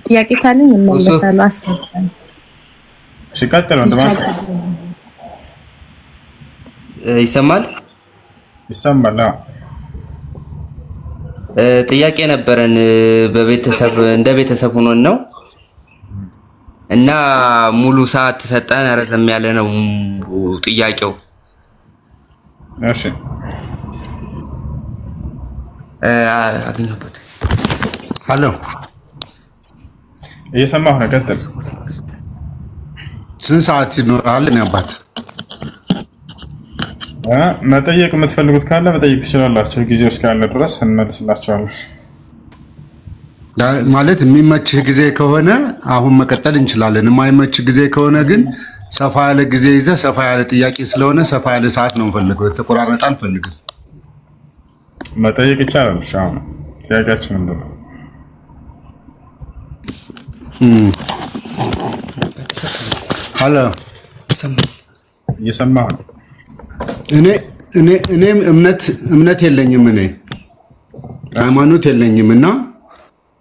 ጥያቄ ካለኝ እንመለሳለን አስከተል እሺ ቀጥል ወንድማ ይሰማል ጥያቄ ነበረን በቤተሰብ እንደ ቤተሰብ ሆኖን ነው እና ሙሉ ሰዓት ተሰጠን ረዘም ያለ ነው ጥያቄው እሺ አገኘበት ሃሎ እየሰማሁ ነው ቀጥል ስንት ሰዓት ይኖራል ነው አባት መጠየቅ የምትፈልጉት ካለ መጠየቅ ትችላላችሁ ጊዜው እስካለ ድረስ እንመልስላችኋለን ማለት የሚመችህ ጊዜ ከሆነ አሁን መቀጠል እንችላለን የማይመች ጊዜ ከሆነ ግን ሰፋ ያለ ጊዜ ይዘህ ሰፋ ያለ ጥያቄ ስለሆነ ሰፋ ያለ ሰዓት ነው ፈልገው ተቆራረጣ አልፈልግም መጠየቅ ይቻላል ሻው ጥያቄያችን እንደው ሃሎ እየሰማሁ ነው እኔ እምነት የለኝም እኔ ሃይማኖት የለኝምና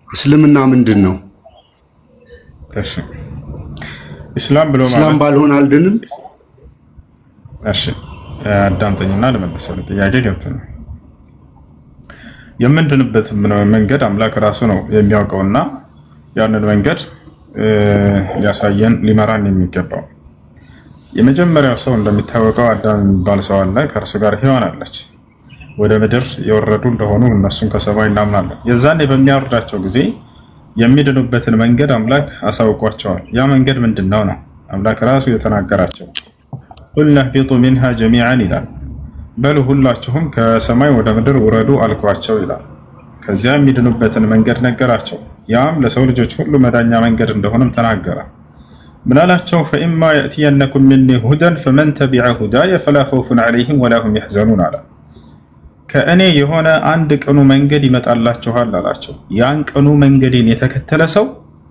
እስልምና ምንድነው እሺ እስላም ብሎ ማለት እስላም ባልሆን አልድንም እሺ አዳምጠኝና ለመለሰው ጥያቄ ገብተን የምንድንበት መንገድ አምላክ ራሱ ነው የሚያውቀውና ያንን መንገድ ሊያሳየን ሊመራን የሚገባው የመጀመሪያው ሰው እንደሚታወቀው አዳም የሚባል ሰው አለ ከእርሱ ጋር ሔዋን አለች ወደ ምድር የወረዱ እንደሆኑ እነሱን ከሰማይ እናምናለን የዛኔ በሚያወርዳቸው ጊዜ የሚድኑበትን መንገድ አምላክ አሳውቋቸዋል ያ መንገድ ምንድነው ነው አምላክ ራሱ የተናገራቸው ቁልና ቢጡ منها جميعا ይላል በሉ ሁላችሁም ከሰማይ ወደ ምድር ወረዱ አልኳቸው ይላል ከዚያ የሚድኑበትን መንገድ ነገራቸው ያም ለሰው ልጆች ሁሉ መዳኛ መንገድ እንደሆነም ተናገረ ምናላቸው فإما يأتينكم مني هدى فمن تبع هداي فلا خوف عليهم ولا هم يحزنون አለ ከእኔ የሆነ አንድ ቀኑ መንገድ ይመጣላችኋል አላቸው ያን ቀኑ መንገድን የተከተለ ሰው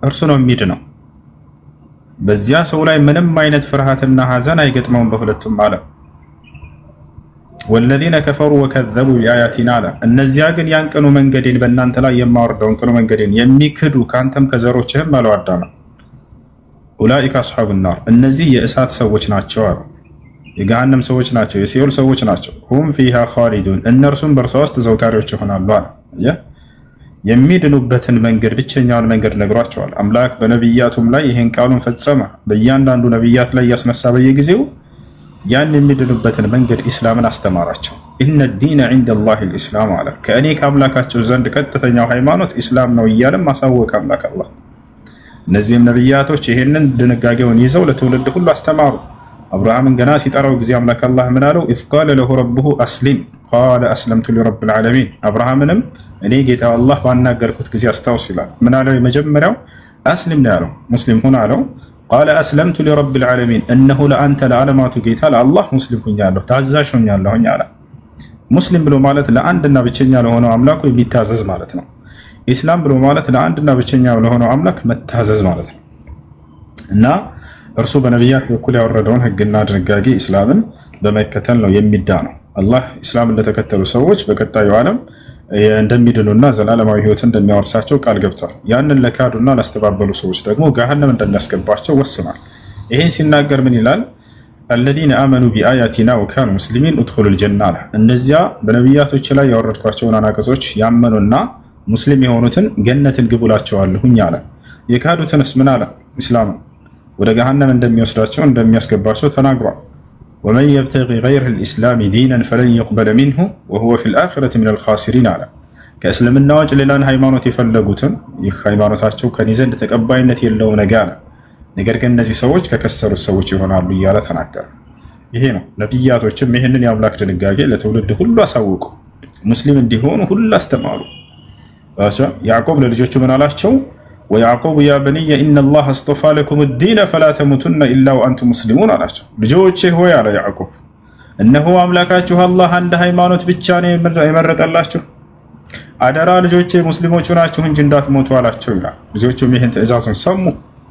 እርሱ ነው የሚድነው በዚያ ሰው ላይ ምንም አይነት ፍርሃትና ሐዘን አይገጥመውም በሁለቱም ዓለም والذين كفروا وكذبوا بآياتنا እነዚያ ግን ያን ቀኑ መንገድን በእናንተ ላይ የማወርደውን ቀኑ መንገድን የሚክዱ ካንተም ከዘሮችህም አልዋዳና ኡላኢከ አስሐቡ النار እነዚህ የእሳት ሰዎች ናቸው አሉ የገሃነም ሰዎች ናቸው የሲኦል ሰዎች ናቸው هم فيها خالدون እነርሱም በእርሷ ውስጥ ዘውታሪዎች ይሆናሉ አለ የሚድኑበትን መንገድ ብቸኛውን መንገድ ነግሯቸዋል አምላክ በነብያቱም ላይ ይሄን ቃሉን ፈጸመ በእያንዳንዱ ነብያት ላይ ያስነሳ በየጊዜው ያን የሚድኑበትን መንገድ ኢስላምን አስተማራቸው ኢነ الدين عند الله الاسلام አለ ከእኔ ከአምላካቸው ዘንድ ቀጥተኛው ሃይማኖት ኢስላም ነው እያለም ማሳወቅ አምላክ አላህ እነዚህም ነብያቶች ይሄንን ድንጋጌውን ይዘው ለትውልድ ሁሉ አስተማሩ አብርሃምን ገና ሲጠራው ጊዜ አምላክ አላህ ምን አለው اذ قال له ربه اسلم قال اسلمت لرب العالمين አብርሃምንም እኔ ጌታ አላህ ባናገርኩት ጊዜ አስተዋውስ ይላል ምን አለው የመጀመሪያው اسلم ነው ያለው ሙስሊም ሁን አለው قال اسلمت لرب العالمين انه لانت لعلمات ጌታ ለአላህ ሙስሊም ሆኛለሁ ታዛዥ ሆኛለሁ አለ ሙስሊም ብሎ ማለት ለአንድና ብቸኛ ለሆነው አምላኩ የሚታዘዝ ማለት ነው ኢስላም ብሎ ማለት ለአንድና ብቸኛ ለሆነው አምላክ መታዘዝ ማለት ነው እና እርሱ በነብያት በኩል ያወረደውን ህግና ድንጋጌ ኢስላምን በመከተል ነው የሚዳነው አላህ ኢስላም እንደተከተሉ ሰዎች በቀጣዩ ዓለም እንደሚድኑና ዘላለማዊ ህይወት እንደሚያወርሳቸው ቃል ገብቷል ያንን ለካዱና ላስተባበሉ ሰዎች ደግሞ ገሃነም እንደሚያስገባቸው ወስኗል ይሄን ሲናገር ምን ይላል الذين آمنوا بآياتنا وكانوا مسلمين ادخلوا الجنة እነዚያ በነብያቶች ላይ ያወረድኳቸውን አናቀጾች ያመኑና ሙስሊም የሆኑትን ገነትን ግቡላቸዋለሁኝ አለ የካዱትንስ ምን አለ ኢስላም ወደ ገሃነም እንደሚወስዳቸው እንደሚያስገባቸው ተናግሯል ومن يبتغي غير الإسلام دينا فلن يقبل منه وهو في الآخرة من الخاسرين على كأسلمنا وجه لله ሃይማኖት የፈለጉትን ይህ ሃይማኖታቸው ከኔ ዘንድ ተቀባይነት የለው ነገር ግን እነዚህ ሰዎች ከከሰሩ ሰዎች ይሆናሉ እያለ ተናገረ ይሄ ነው ነብያቶችም ይሄንን የአምላክ ድንጋጌ ለትውልድ ሁሉ አሳወቁ ሙስሊም እንዲሆኑ ሁሉ አስተማሩ ያዕቆብ ለልጆቹ ምን አላቸው ويعقوب يا بني إن الله اصطفى لكم الدين فلا تموتن إلا وأنتم مسلمون አላቸው ልጆቼ ሆይ አለ ያዕቆብ እነሆ አምላካችሁ አላህ አንድ ሃይማኖት ብቻ ነው የመረጠላችሁ አደራ ልጆቼ ሙስሊሞች ሆናችሁ እንጂ እንዳትሞቱ አላቸው ይላል ልጆቹም ይሄን ትእዛዙን ሰሙ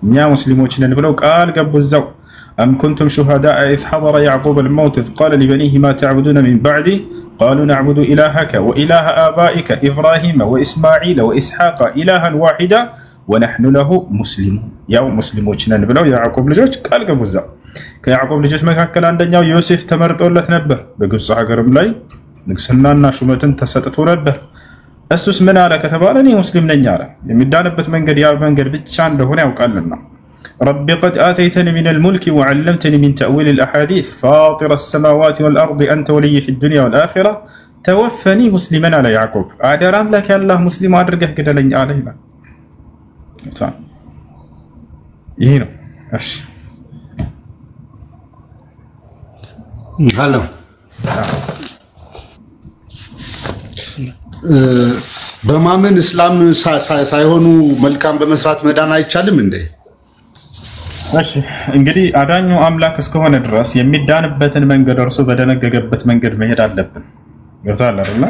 እኛ ሙስሊሞች ነን ብለው ቃል ገቡዛው أم كنتم شهداء إذ حضر يعقوب الموت إذ قال لبنيه ما تعبدون من بعدي قالوا نعبد إلهك وإله آبائك إبراهيم وإسماعيل وإسحاق إلها واحدا ወነሕኑ ለሁ ሙስሊሙን ያው ሙስሊሞች ነን ብለው የያዕቆብ ልጆች ቃል ገቡ። እዛው ከያዕቆብ ልጆች መካከል አንደኛው ዮሴፍ ተመርጦለት ነበር። በግብፅ ሀገርም ላይ ንግስናና ሹመትን ተሰጥቶ ነበር። እሱስ ምን አለ ከተባለ እኔ ሙስሊም ነኝ አለ። የሚዳንበት መንገድ ያ መንገድ ብቻ እንደሆነ ያውቃልና ረቢ ቀድ አተይተኒ ሚነል ሙልኪ ወዐለምተኒ ሚን ተእዊሊል አሐዲስ ፋጢረ ሰማዋቲ ወልአርድ አንተ ወልይ ፊዱንያ ወልአኺራ ተወፈኒ ሙስሊመን አለ ያዕቆብ። አደራ አምላክ ያላህ ሙስሊም አድርገህ ግደለኝ አለ ይላል። ይሄ ነው። እሺ አሎ በማመን እስላም ሳይሆኑ መልካም በመስራት መዳን አይቻልም እንዴ? እሺ እንግዲህ አዳኙ አምላክ እስከሆነ ድረስ የሚዳንበትን መንገድ እርሱ በደነገገበት መንገድ መሄድ አለብን። ገብቶሃል አይደል?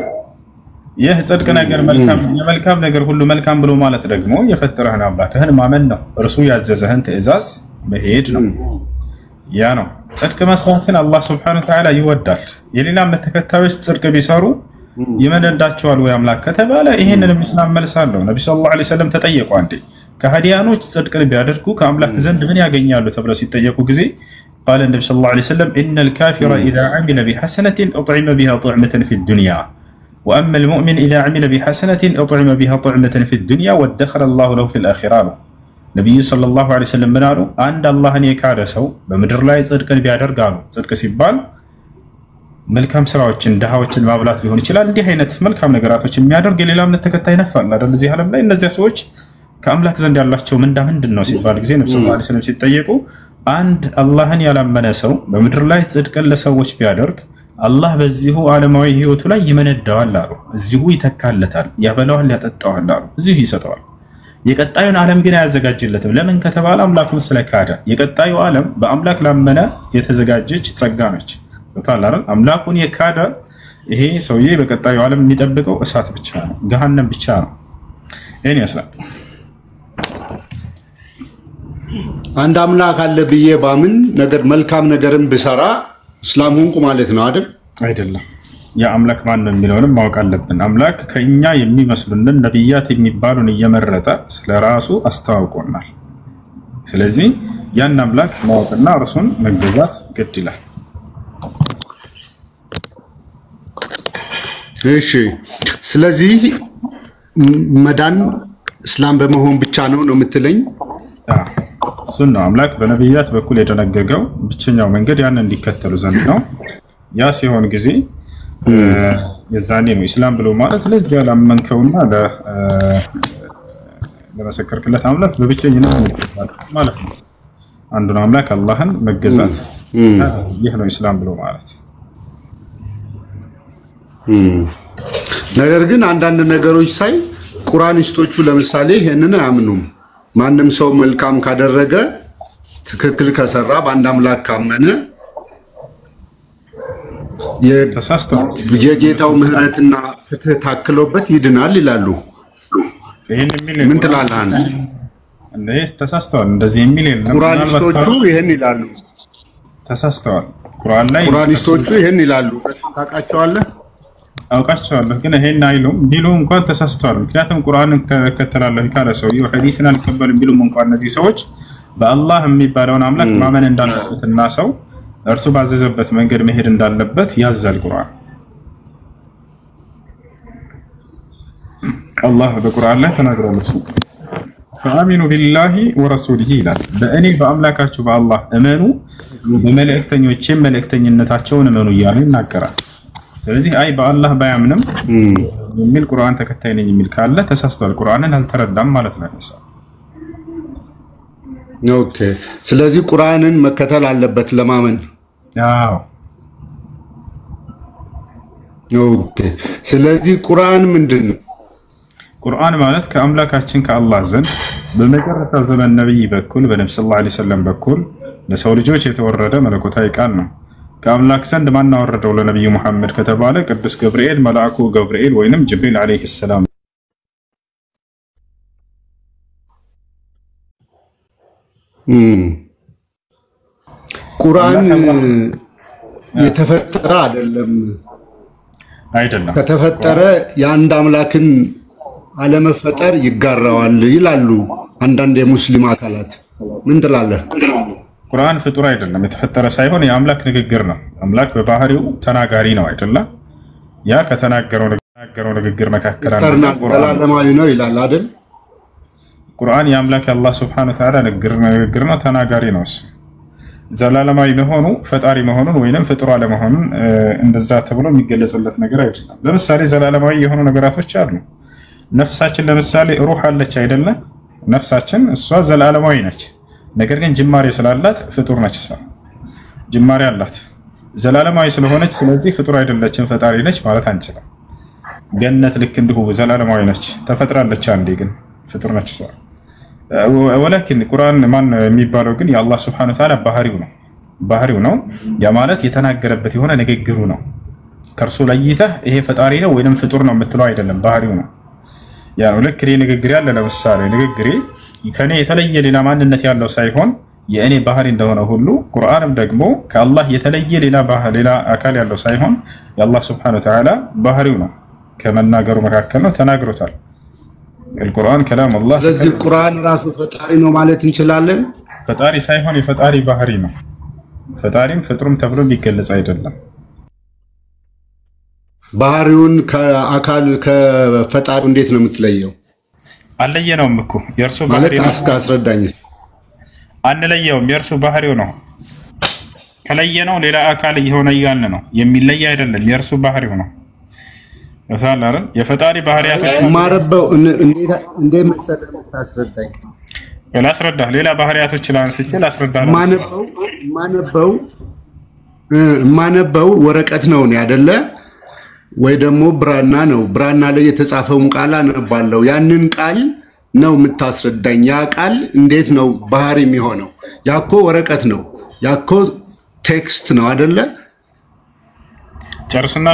ይህ ጽድቅ ነገር መልካም የመልካም ነገር ሁሉ መልካም ብሎ ማለት ደግሞ የፈጠረህን አምላክህን ማመን ነው። እርሱ ያዘዘህን ትእዛዝ መሄድ ነው። ያ ነው ጽድቅ መስራትን አላህ Subhanahu Wa Ta'ala ይወዳል። የሌላ እምነት ተከታዮች ጽድቅ ቢሰሩ ይመነዳቸዋል ወይ አምላክ ከተባለ ይሄንን እስላም መልሳለሁ። ነብዩ ሰለላሁ ዐለይሂ ወሰለም ተጠየቁ አንዴ ከሃዲያኖች ጽድቅን ቢያደርጉ ከአምላክ ዘንድ ምን ያገኛሉ ተብለው ሲጠየቁ ጊዜ قال النبي صلى الله عليه وسلم إن الكافر إذا عمل بحسنة أطعم بها طعمة في الدنيا وأما المؤمن إذا عمل بحسنة أطعم بها طعمة في الدنيا وادخر الله له في الآخرة. نبي صلى الله عليه وسلم منارو عند الله أن يكادسوا بمدر لا يصدقن بيادر قالوا صدق سيبال መልካም ስራዎችን ደሃዎችን ማብላት ሊሆን ይችላል። እንዲህ አይነት መልካም ነገራቶችን የሚያደርግ የሌላ እምነት ተከታይ ነፋል አይደል? እዚህ ዓለም ላይ እነዚያ ሰዎች ከአምላክ ዘንድ ያላቸው ምንድነው ሲባል ጊዜ ነብዩ ሰለላሁ ዐለይሂ ወሰለም ሲጠየቁ አንድ አላህን ያላመነ ሰው በምድር ላይ ጽድቅን ለሰዎች ቢያደርግ አላህ በዚሁ ዓለማዊ ህይወቱ ላይ ይመነዳዋል አሉ። እዚሁ ይተካለታል፣ ያበላዋል፣ ያጠጣዋል አሉ። እዚሁ ይሰጠዋል። የቀጣዩን ዓለም ግን አያዘጋጅለትም። ለምን ከተባለ አምላኩን ስለካደ። የቀጣዩ ዓለም በአምላክ ላመነ የተዘጋጀች ጸጋ ነች። ተታላረ አምላኩን የካደ ይሄ ሰውዬ በቀጣዩ ዓለም የሚጠብቀው እሳት ብቻ ነው፣ ገሃነም ብቻ ነው። እኔ ያስላል አንድ አምላክ አለ ብዬ ባምን ነገር መልካም ነገርን ብሰራ እስላም ሆንኩ ማለት ነው አይደል? አይደለም። ያ አምላክ ማን ነው የሚለውንም ማወቅ አለብን። አምላክ ከኛ የሚመስሉንን ነብያት የሚባሉን እየመረጠ ስለራሱ አስተዋውቆናል። ስለዚህ ያን አምላክ ማወቅና እርሱን መገዛት ግድ ይላል። እሺ ስለዚህ መዳን እስላም በመሆን ብቻ ነው የምትለኝ? ሱና አምላክ በነብያት በኩል የደነገገው ብቸኛው መንገድ ያን እንዲከተሉ ዘንድ ነው። ያ ሲሆን ጊዜ የዛኔ ነው እስላም ብሎ ማለት ለዚያ ላመንከውና ለመሰከርክለት አምላክ በብቸኝነት ማለት ነው። አንዱን አምላክ አላህን መገዛት ይህ ነው እስላም ብሎ ማለት። ነገር ግን አንዳንድ ነገሮች ሳይ ቁርአኒስቶቹ ለምሳሌ ይሄንን አያምኑም። ማንም ሰው መልካም ካደረገ ትክክል ከሰራ በአንድ አምላክ ካመነ የጌታው ምህረትና ፍትህ ታክሎበት ይድናል ይላሉ። ምን ትላለህ አንተ? እንደዚህ ተሳስተዋል። እንደዚህ የሚል የለም። ቁርአኒስቶቹ ይሄን ይላሉ። ተሳስተዋል። ቁርአን ላይ ቁርአኒስቶቹ ይሄን ይላሉ። ታውቃቸዋለህ? አውቃቸዋለሁ ግን ይሄን አይሉም። ቢሉ እንኳን ተሳስተዋል። ምክንያቱም ቁርአንን ከተላለፈ ካለ ሰውየው ሐዲስን አልቀበልም ቢሉም እንኳን እነዚህ ሰዎች በአላህ የሚባለውን አምላክ ማመን እንዳለበትና ሰው እርሱ ባዘዘበት መንገድ መሄድ እንዳለበት ያዛል ቁርአን። አላህ በቁርአን ላይ ተናግሯል። እሱ ፈአሚኑ ቢላሂ ወረሱሊሂ ይላል። በእኔ በአምላካችሁ በአላህ እመኑ፣ በመልእክተኞቼም መልእክተኝነታቸውን እመኑ እያለ ይናገራል። ስለዚህ አይ በአላህ ባያምንም የሚል ቁርአን ተከታይ ነኝ የሚል ካለ ተሳስቷል። ቁርአንን አልተረዳም ማለት ነው። ኦኬ ስለዚህ ቁርአንን መከተል አለበት ለማመን። አዎ ኦኬ ስለዚህ ቁርአን ምንድነው? ቁርአን ማለት ከአምላካችን ከአላህ ዘንድ በመጨረሻ ዘመን ነብይ በኩል በነብዩ ሰለላሁ ዐለይሂ ወሰለም በኩል ለሰው ልጆች የተወረደ መለኮታዊ ቃል ነው። ከአምላክ ዘንድ ማን አወረደው ለነብዩ መሐመድ ከተባለ ቅዱስ ገብርኤል መልአኩ ገብርኤል ወይንም ጅብሪል አለይሂ ሰላም። ቁርአን የተፈጠረ አይደለም። አይደለም። ከተፈጠረ የአንድ አምላክን አለመፈጠር ይጋራዋል ይላሉ አንዳንድ የሙስሊም አካላት። ምን ትላለህ? ቁርአን ፍጡር አይደለም፣ የተፈጠረ ሳይሆን የአምላክ ንግግር ነው። አምላክ በባህሪው ተናጋሪ ነው አይደለ? ያ ከተናገረው ንግግር መካከል ዘላለማዊ ነው ይላል አይደል? ቁርአን የአምላክ የአላህ ሱብሓነሁ ወተዓላ ንግግር ነው፣ ተናጋሪ ነው። እሱ ዘላለማዊ መሆኑ ፈጣሪ መሆኑን ወይንም ፍጡር አለመሆኑን እንደዛ ተብሎ የሚገለጽለት ነገር አይደለም። ለምሳሌ ዘላለማዊ የሆኑ ነገራቶች አሉ። ነፍሳችን ለምሳሌ ሩህ አለች አይደለ? ነፍሳችን እሷ ዘላለማዊ ነች። ነገር ግን ጅማሬ ስላላት ፍጡር ነች። እሷ ጅማሬ አላት ዘላለማዊ ስለሆነች፣ ስለዚህ ፍጡር አይደለችም ፈጣሪ ነች ማለት አንችልም። ገነት ልክ እንዲሁ ዘላለማዊ ነች፣ ተፈጥራለች አንዴ፣ ግን ፍጡር ነች እሷ። ወላኪን ቁርአን ማን የሚባለው ግን የአላህ ሱብሓነሁ ወተዓላ ባህሪው ነው። ያ ማለት የተናገረበት የሆነ ንግግሩ ነው። ከእርሱ ለይተህ ይሄ ፈጣሪ ነው ወይንም ፍጡር ነው የምትለው አይደለም፣ ባህሪው ነው። ያ ነው ልክ ንግግሬ ያለ ለምሳሌ ንግግሬ ከኔ የተለየ ሌላ ማንነት ያለው ሳይሆን የእኔ ባህሪ እንደሆነ ሁሉ ቁርአንም ደግሞ ከአላህ የተለየ ሌላ አካል ያለው ሳይሆን የአላህ ሱብሓነሁ ወተዓላ ባህሪው ነው። ከመናገሩ መካከል ነው፣ ተናግሮታል። القرآن كلام الله። ስለዚህ ቁርአን ራሱ ፈጣሪ ነው ማለት እንችላለን። ፈጣሪ ሳይሆን የፈጣሪ ባህሪ ነው። ፈጣሪም ፍጡርም ተብሎ ቢገለጽ አይደለም። ባህሪውን ከአካል ከፈጣሪው እንዴት ነው የምትለየው? አለየነውም እኮ የእርሱ ባህሪ ማለት አስረዳኝ። አንለየውም፣ የእርሱ ባህሪው ነው። ከለየነው ሌላ አካል እየሆነ እያልን ነው። የሚለይ አይደለም፣ የእርሱ ባህሪው ነው። ወሳላረ የፈጣሪ ባህሪያቶች ማረበው እንዴ መሰለህ ታስረዳኝ። ላስረዳህ ሌላ ባህሪያቶች ላንስቼ ላስረዳህ። ማነበው ወረቀት ነው አይደለ? ወይ ደግሞ ብራና ነው። ብራና ላይ የተጻፈውን ቃል አነባለሁ። ያንን ቃል ነው የምታስረዳኝ። ያ ቃል እንዴት ነው ባህሪ የሚሆነው? ያኮ ወረቀት ነው፣ ያኮ ቴክስት ነው አይደለ? ጨርስና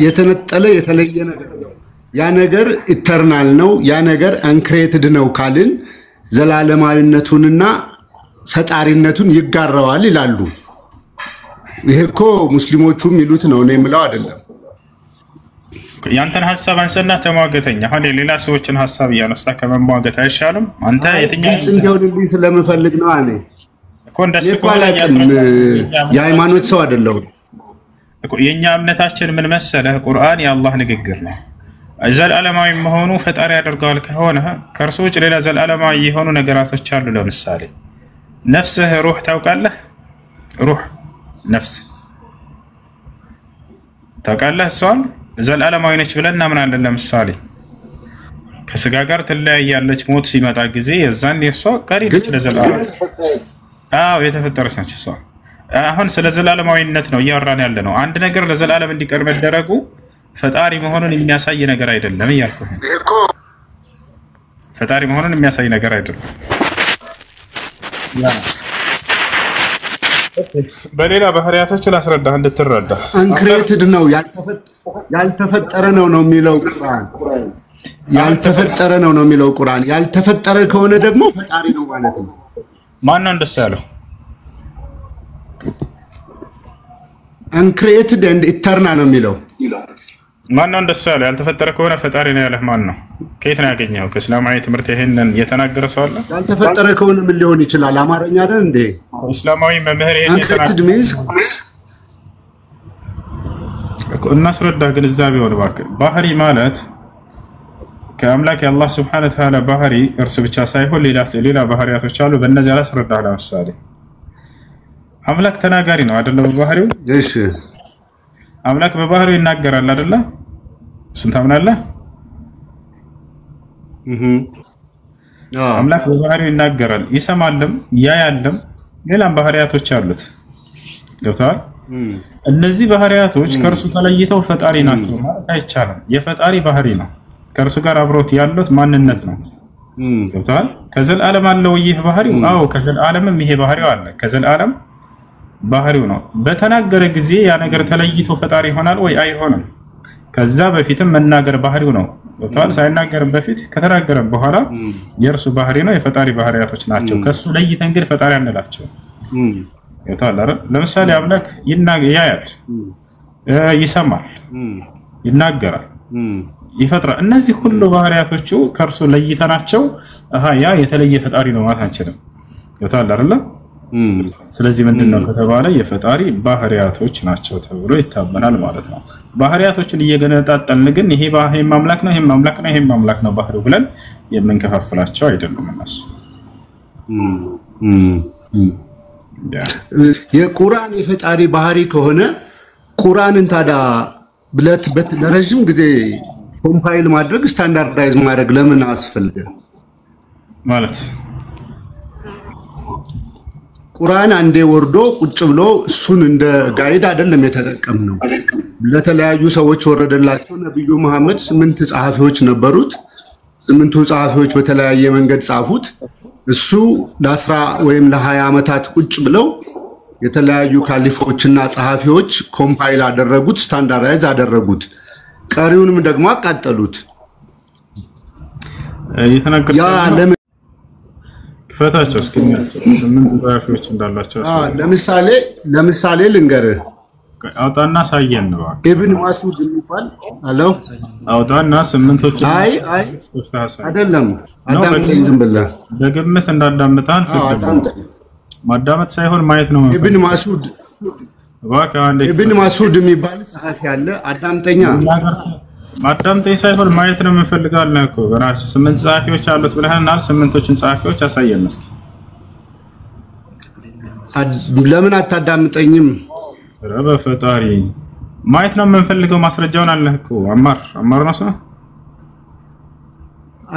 የተነጠለ የተለየ ነገር ነው። ያ ነገር ኢተርናል ነው፣ ያ ነገር አንክሬትድ ነው ካልን ዘላለማዊነቱንና ፈጣሪነቱን ይጋራዋል ይላሉ። ይሄ እኮ ሙስሊሞቹ የሚሉት ነው፣ እኔ የምለው አይደለም። ያንተን ሐሳብ አንሰና ተሟገተኛ። አሁን የሌላ ሰዎችን ሐሳብ እያነሳ ከመሟገት አይሻልም? አንተ የትኛው እንዲሆንልኝ ስለምፈልግ ነው። እኔ እኮ እንደሱ የሃይማኖት ሰው አይደለሁም። የኛ እምነታችን ምን መሰለህ? ቁርአን የአላህ ንግግር ነው። ዘላለማዊ መሆኑ ፈጣሪ ያደርገዋል ከሆነ ከእርሱ ውጭ ሌላ ዘላለማዊ የሆኑ ነገራቶች አሉ። ለምሳሌ ነፍስህ ሩህ ታውቃለህ? ሩህ ነፍስ ታውቃለህ? እሷን ዘላለማዊ ነች ብለን እናምናለን። ለምሳሌ ከስጋ ጋር ትለያያለች፣ ሞት ሲመጣ ጊዜ የዛን የሷ ቀሪ ነች ለዘላለም። አዎ የተፈጠረች ነች እሷ። አሁን ስለ ዘላለማዊነት ነው እያወራን ያለ ነው። አንድ ነገር ለዘላለም እንዲቀር መደረጉ ፈጣሪ መሆኑን የሚያሳይ ነገር አይደለም እያልኩህ። ፈጣሪ መሆኑን የሚያሳይ ነገር አይደለም። በሌላ ባህሪያቶች ላስረዳህ እንድትረዳ። አንክሬትድ ነው፣ ያልተፈጠረ ነው የሚለው ቁርአን። ያልተፈጠረ ነው የሚለው ቁርአን። ያልተፈጠረ ከሆነ ደግሞ ፈጣሪ ነው ማለት ነው። ማን ነው እንደሱ ያለው? uncreated and eternal ነው የሚለው። ማን ነው እንደሱ ያለው? ያልተፈጠረ ከሆነ ፈጣሪ ነው ያለህ ማን ነው? ከየት ነው ያገኘው? ከእስላማዊ ትምህርት ይሄንን የተናገረ ሰው አለ? ያልተፈጠረ ከሆነ ምን ሊሆን ይችላል? አማርኛ አይደል እንዴ? እስላማዊ መምህር ይሄን የተናገረ እናስረዳ። ግንዛቤ ወደ እባክህ። ባህሪ ማለት ከአምላክ የአላህ ሱብሓነሁ ወተዓላ ባህሪ እርሱ ብቻ ሳይሆን ሌላ ባህሪያቶች አሉ። በእነዚህ አላስረዳህ። ለምሳሌ አምላክ ተናጋሪ ነው አይደለ? በባህሪው እሺ፣ አምላክ በባህሪው ይናገራል አይደለ? እሱን ታምናለህ? አምላክ በባህሪው ይናገራል፣ ይሰማልም፣ ያያልም፣ ሌላም ባህሪያቶች አሉት። ገብቶሃል? እነዚህ ባህሪያቶች ከእርሱ ተለይተው ፈጣሪ ናቸው ማለት አይቻልም። የፈጣሪ ባህሪ ነው፣ ከእርሱ ጋር አብሮት ያሉት ማንነት ነው። ገብቶሃል? ከዘላለም አለው ይህ ባህሪው? አዎ ከዘላለምም ይሄ ባህሪው አለ። ከዘላለም ባህሪው ነው። በተናገረ ጊዜ ያ ነገር ተለይቶ ፈጣሪ ይሆናል ወይ? አይሆንም። ከዛ በፊትም መናገር ባህሪው ነው። ገብቶሃል? ሳይናገርም በፊት ከተናገረም በኋላ የእርሱ ባህሪ ነው፣ የፈጣሪ ባህሪያቶች ናቸው። ከሱ ለይተን ግን ፈጣሪ አንላቸው። ገብቶሃል አይደል? ለምሳሌ አምላክ ያያል፣ ይሰማል፣ ይናገራል፣ ይፈጥራል። እነዚህ ሁሉ ባህሪያቶቹ ከርሱ ለይተናቸው ያ የተለየ ፈጣሪ ነው ማለት አንችልም። ይወጣል አይደል? ስለዚህ ምንድነው ከተባለ የፈጣሪ ባህሪያቶች ናቸው ተብሎ ይታመናል ማለት ነው። ባህሪያቶችን እየገነጣጠልን ግን ይሄ አምላክ ነው፣ ይሄ አምላክ ነው፣ ይሄ አምላክ ነው ባህሪው ብለን የምንከፋፍላቸው አይደሉም እነሱ። የቁርአን የፈጣሪ ባህሪ ከሆነ ቁርአንን ታዲያ ብለት ለረጅም ጊዜ ኮምፓይል ማድረግ ስታንዳርዳይዝ ማድረግ ለምን አስፈልገ? ማለት ቁርአን አንዴ ወርዶ ቁጭ ብሎ እሱን እንደ ጋይድ አይደለም የተጠቀምነው። ለተለያዩ ሰዎች ወረደላቸው። ነብዩ መሐመድ 8 ጸሐፊዎች ነበሩት። 8ቱ ጸሐፊዎች በተለያየ መንገድ ጻፉት። እሱ ለ10 ወይም ለ20 ዓመታት ቁጭ ብለው የተለያዩ ካሊፎችና ጸሐፊዎች ኮምፓይል አደረጉት፣ ስታንዳርዳይዝ አደረጉት። ቀሪውንም ደግሞ አቃጠሉት። ያ ክፈታቸው እስኪኛቸው 8 ጸሐፊዎች እንዳላቸው ለምሳሌ ልንገርህ። አውጣና ሳየን ነው ኢብን ማሱድ የሚባል አለው። አውጣና 8ቶች አይደለም አዳምጠኝ ዝም ብለህ በግምት እንዳዳምጣን ፍቅድ ማዳመጥ ሳይሆን ማየት ነው። ኢብን ማሱድ ኢብን ማሱድ የሚባል ጸሐፊ አለ። አዳምጠኛ ማዳምጠኝ ሳይሆን ማየት ነው የምፈልጋለሁ እኮ በራሱ 8 ጸሐፊዎች አሉት ብለህናል። 8ቶችን ጸሐፊዎች አሳየን እስኪ። ለምን አታዳምጠኝም? ረበ ፈጣሪ ማየት ነው የምንፈልገው። ማስረጃውን አለ እኮ አማር ነው ሰው።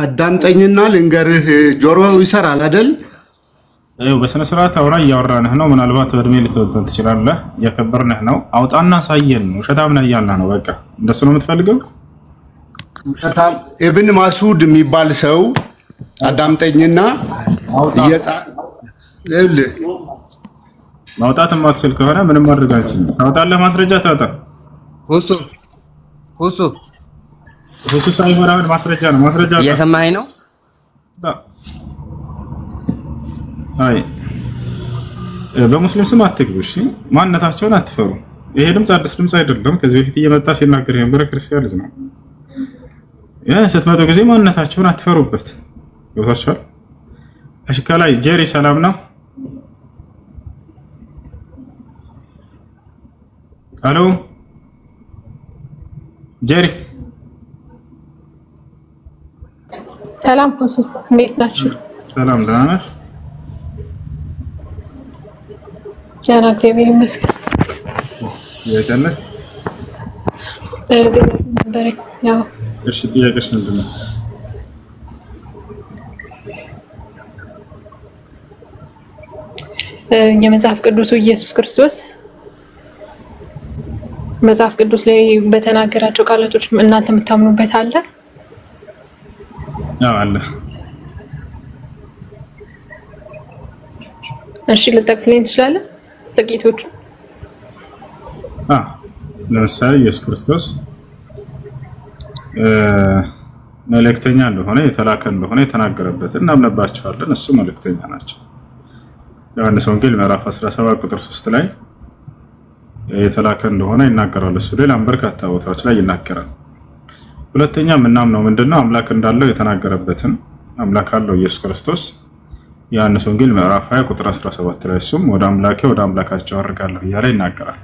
አዳምጠኝና ልንገርህ። ጆሮ ይሰራል አይደል? በስነ ስርዓት አውራ እያወራንህ ነው። ምናልባት በእድሜ ልትወጣ ትችላለህ። እያከበርንህ ነው። አውጣና ሳየን። ውሸታም ነህ እያልንህ ነው። በቃ እንደሱ ነው የምትፈልገው? ውሸታም ኢብን ማሱድ የሚባል ሰው አዳምጠኝና ማውጣት የማትችል ከሆነ ምንም ማድረግ አትችልም። ታውጣለህ። ማስረጃ ታውጣ። ሁሱ ሳይሆን ማስረጃ ነው። ማስረጃ እየሰማኸኝ ነው? አይ በሙስሊም ስም አትግቡ። እሺ ማንነታቸውን አትፈሩ። ይሄ ድምጽ አዲስ ድምጽ አይደለም። ከዚህ በፊት እየመጣ ሲናገር የነበረ ክርስቲያን ልጅ ነው። ስትመጡ ጊዜ ማንነታቸውን አትፈሩበት። ይወታቻል። እሺ ከላይ ጄሪ ሰላም ነው? አሎ ጄሪ ሰላም ሁሱ፣ እንዴት ናችሁ? ሰላም ደህና ነሽ? ደህና እግዚአብሔር ይመስገን። የቀለሽ ያው እሺ ጥያቄሽ ምንድን ነው? የመጽሐፍ ቅዱሱ ኢየሱስ ክርስቶስ መጽሐፍ ቅዱስ ላይ በተናገራቸው ቃላቶች እናንተ የምታምኑበት አለ? አለ። እሺ ልጠቅስልኝ ትችላለህ? ጥቂቶቹ ለምሳሌ ኢየሱስ ክርስቶስ መልእክተኛ እንደሆነ የተላከ እንደሆነ የተናገረበት እናምንባቸዋለን። እሱ መልእክተኛ ናቸው። ዮሐንስ ወንጌል ምዕራፍ 17 ቁጥር 3 ላይ የተላከ እንደሆነ ይናገራል። እሱ ሌላም በርካታ ቦታዎች ላይ ይናገራል። ሁለተኛ ምናምነው ምንድነው? አምላክ እንዳለው የተናገረበትን አምላክ አለው ኢየሱስ ክርስቶስ ዮሐንስ ወንጌል ምዕራፍ 20 ቁጥር 17 ላይ እሱም ወደ አምላካቸው አርጋለሁ እያለ ይናገራል።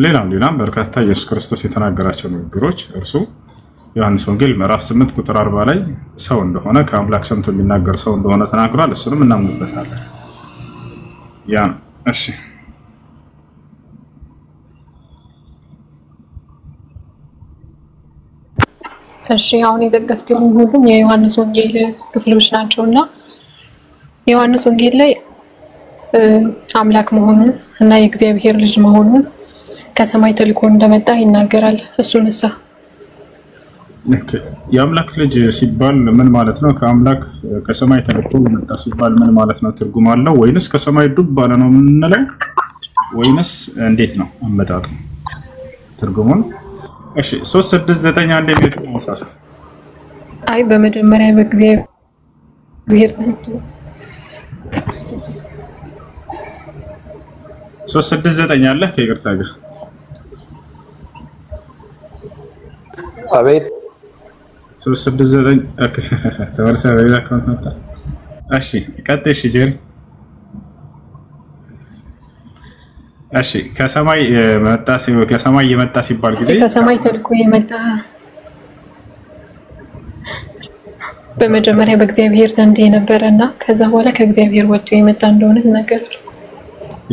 ሌላም በርካታ ኢየሱስ ክርስቶስ የተናገራቸው ንግግሮች እርሱ ዮሐንስ ወንጌል ምዕራፍ 8 ቁጥር 40 ላይ ሰው እንደሆነ ከአምላክ ሰምቶ የሚናገር ሰው እንደሆነ ተናግሯል። እሱንም እናምንበታለን። እሺ አሁን የጠቀስክልኝ ሁሉም የዮሐንስ ወንጌል ክፍሎች ናቸውና የዮሐንስ ወንጌል ላይ አምላክ መሆኑን እና የእግዚአብሔር ልጅ መሆኑን ከሰማይ ተልኮ እንደመጣ ይናገራል። እሱንሳ የአምላክ ልጅ ሲባል ምን ማለት ነው? ከአምላክ ከሰማይ ተልኮ መጣ ሲባል ምን ማለት ነው? ትርጉም አለው ወይንስ ከሰማይ ዱብ አለ ነው የምንለው? ወይንስ እንዴት ነው አመጣጡ ትርጉሙን? እሺ 369 አንዴ ነው ማሳስክ። አይ በመጀመሪያ በእግዚአብሔር 369 አለ ከይቅርታ ጋር አቤት 369 ኦኬ ተመልሰ በሌላ አካውንት መጣ። እሺ ቀጥይ። እሺ ጄሪ እሺ ከሰማይ የመጣ ሲባል ጊዜ ከሰማይ ተልኮ የመጣ በመጀመሪያ በእግዚአብሔር ዘንድ የነበረና ከዛ በኋላ ከእግዚአብሔር ወጥቶ የመጣ እንደሆነ ነገር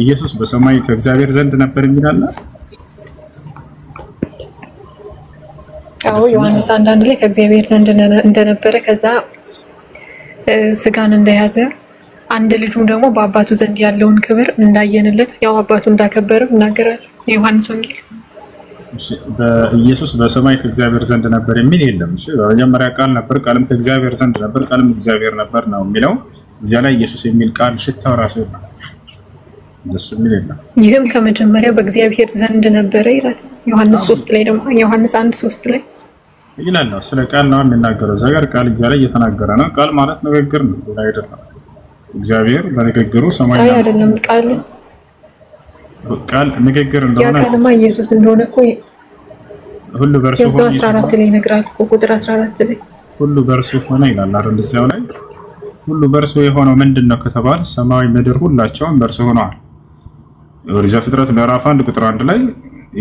ኢየሱስ በሰማይ ከእግዚአብሔር ዘንድ ነበር የሚላል። አዎ ዮሐንስ 1 ላይ ከእግዚአብሔር ዘንድ እንደነበረ ከዛ ስጋን እንደያዘ አንድ ልጁም ደግሞ በአባቱ ዘንድ ያለውን ክብር እንዳየንለት ያው አባቱ እንዳከበረው ይናገራል የዮሐንስ ወንጌል። እሺ በኢየሱስ በሰማይ ከእግዚአብሔር ዘንድ ነበር የሚል የለም። እሺ በመጀመሪያ ቃል ነበር፣ ቃልም ከእግዚአብሔር ዘንድ ነበር፣ ቃልም እግዚአብሔር ነበር ነው የሚለው። እዚያ ላይ ኢየሱስ የሚል ቃል ሽታው ራሱ ነው ደስ የሚል የለም። ይህም ከመጀመሪያ በእግዚአብሔር ዘንድ ነበረ ይላል ዮሐንስ 3 ላይ ደግሞ ዮሐንስ 1:3 ላይ ይላል ነው ስለ ቃል ነው የሚናገረው። ዘገር ቃል እያለ እየተናገረ ነው። ቃል ማለት ንግግር ነው አይደለም። እግዚአብሔር በንግግሩ ሰማይ አይ አይደለም ቃል ንግግር እንደሆነ ያቃልማ ኢየሱስ እንደሆነ እኮ ሁሉ በእርሱ ሆነ 14 ላይ ይነግራል እኮ ቁጥር 14 ላይ ሁሉ በእርሱ ሆነ ይላል አይደል? እዚያው ላይ ሁሉ በእርሱ የሆነው ምንድነው ከተባለ ሰማይ ምድር ሁላቸውም በእርሱ ሆነዋል። ኦሪት ዘፍጥረት ምዕራፍ 1 ቁጥር 1 ላይ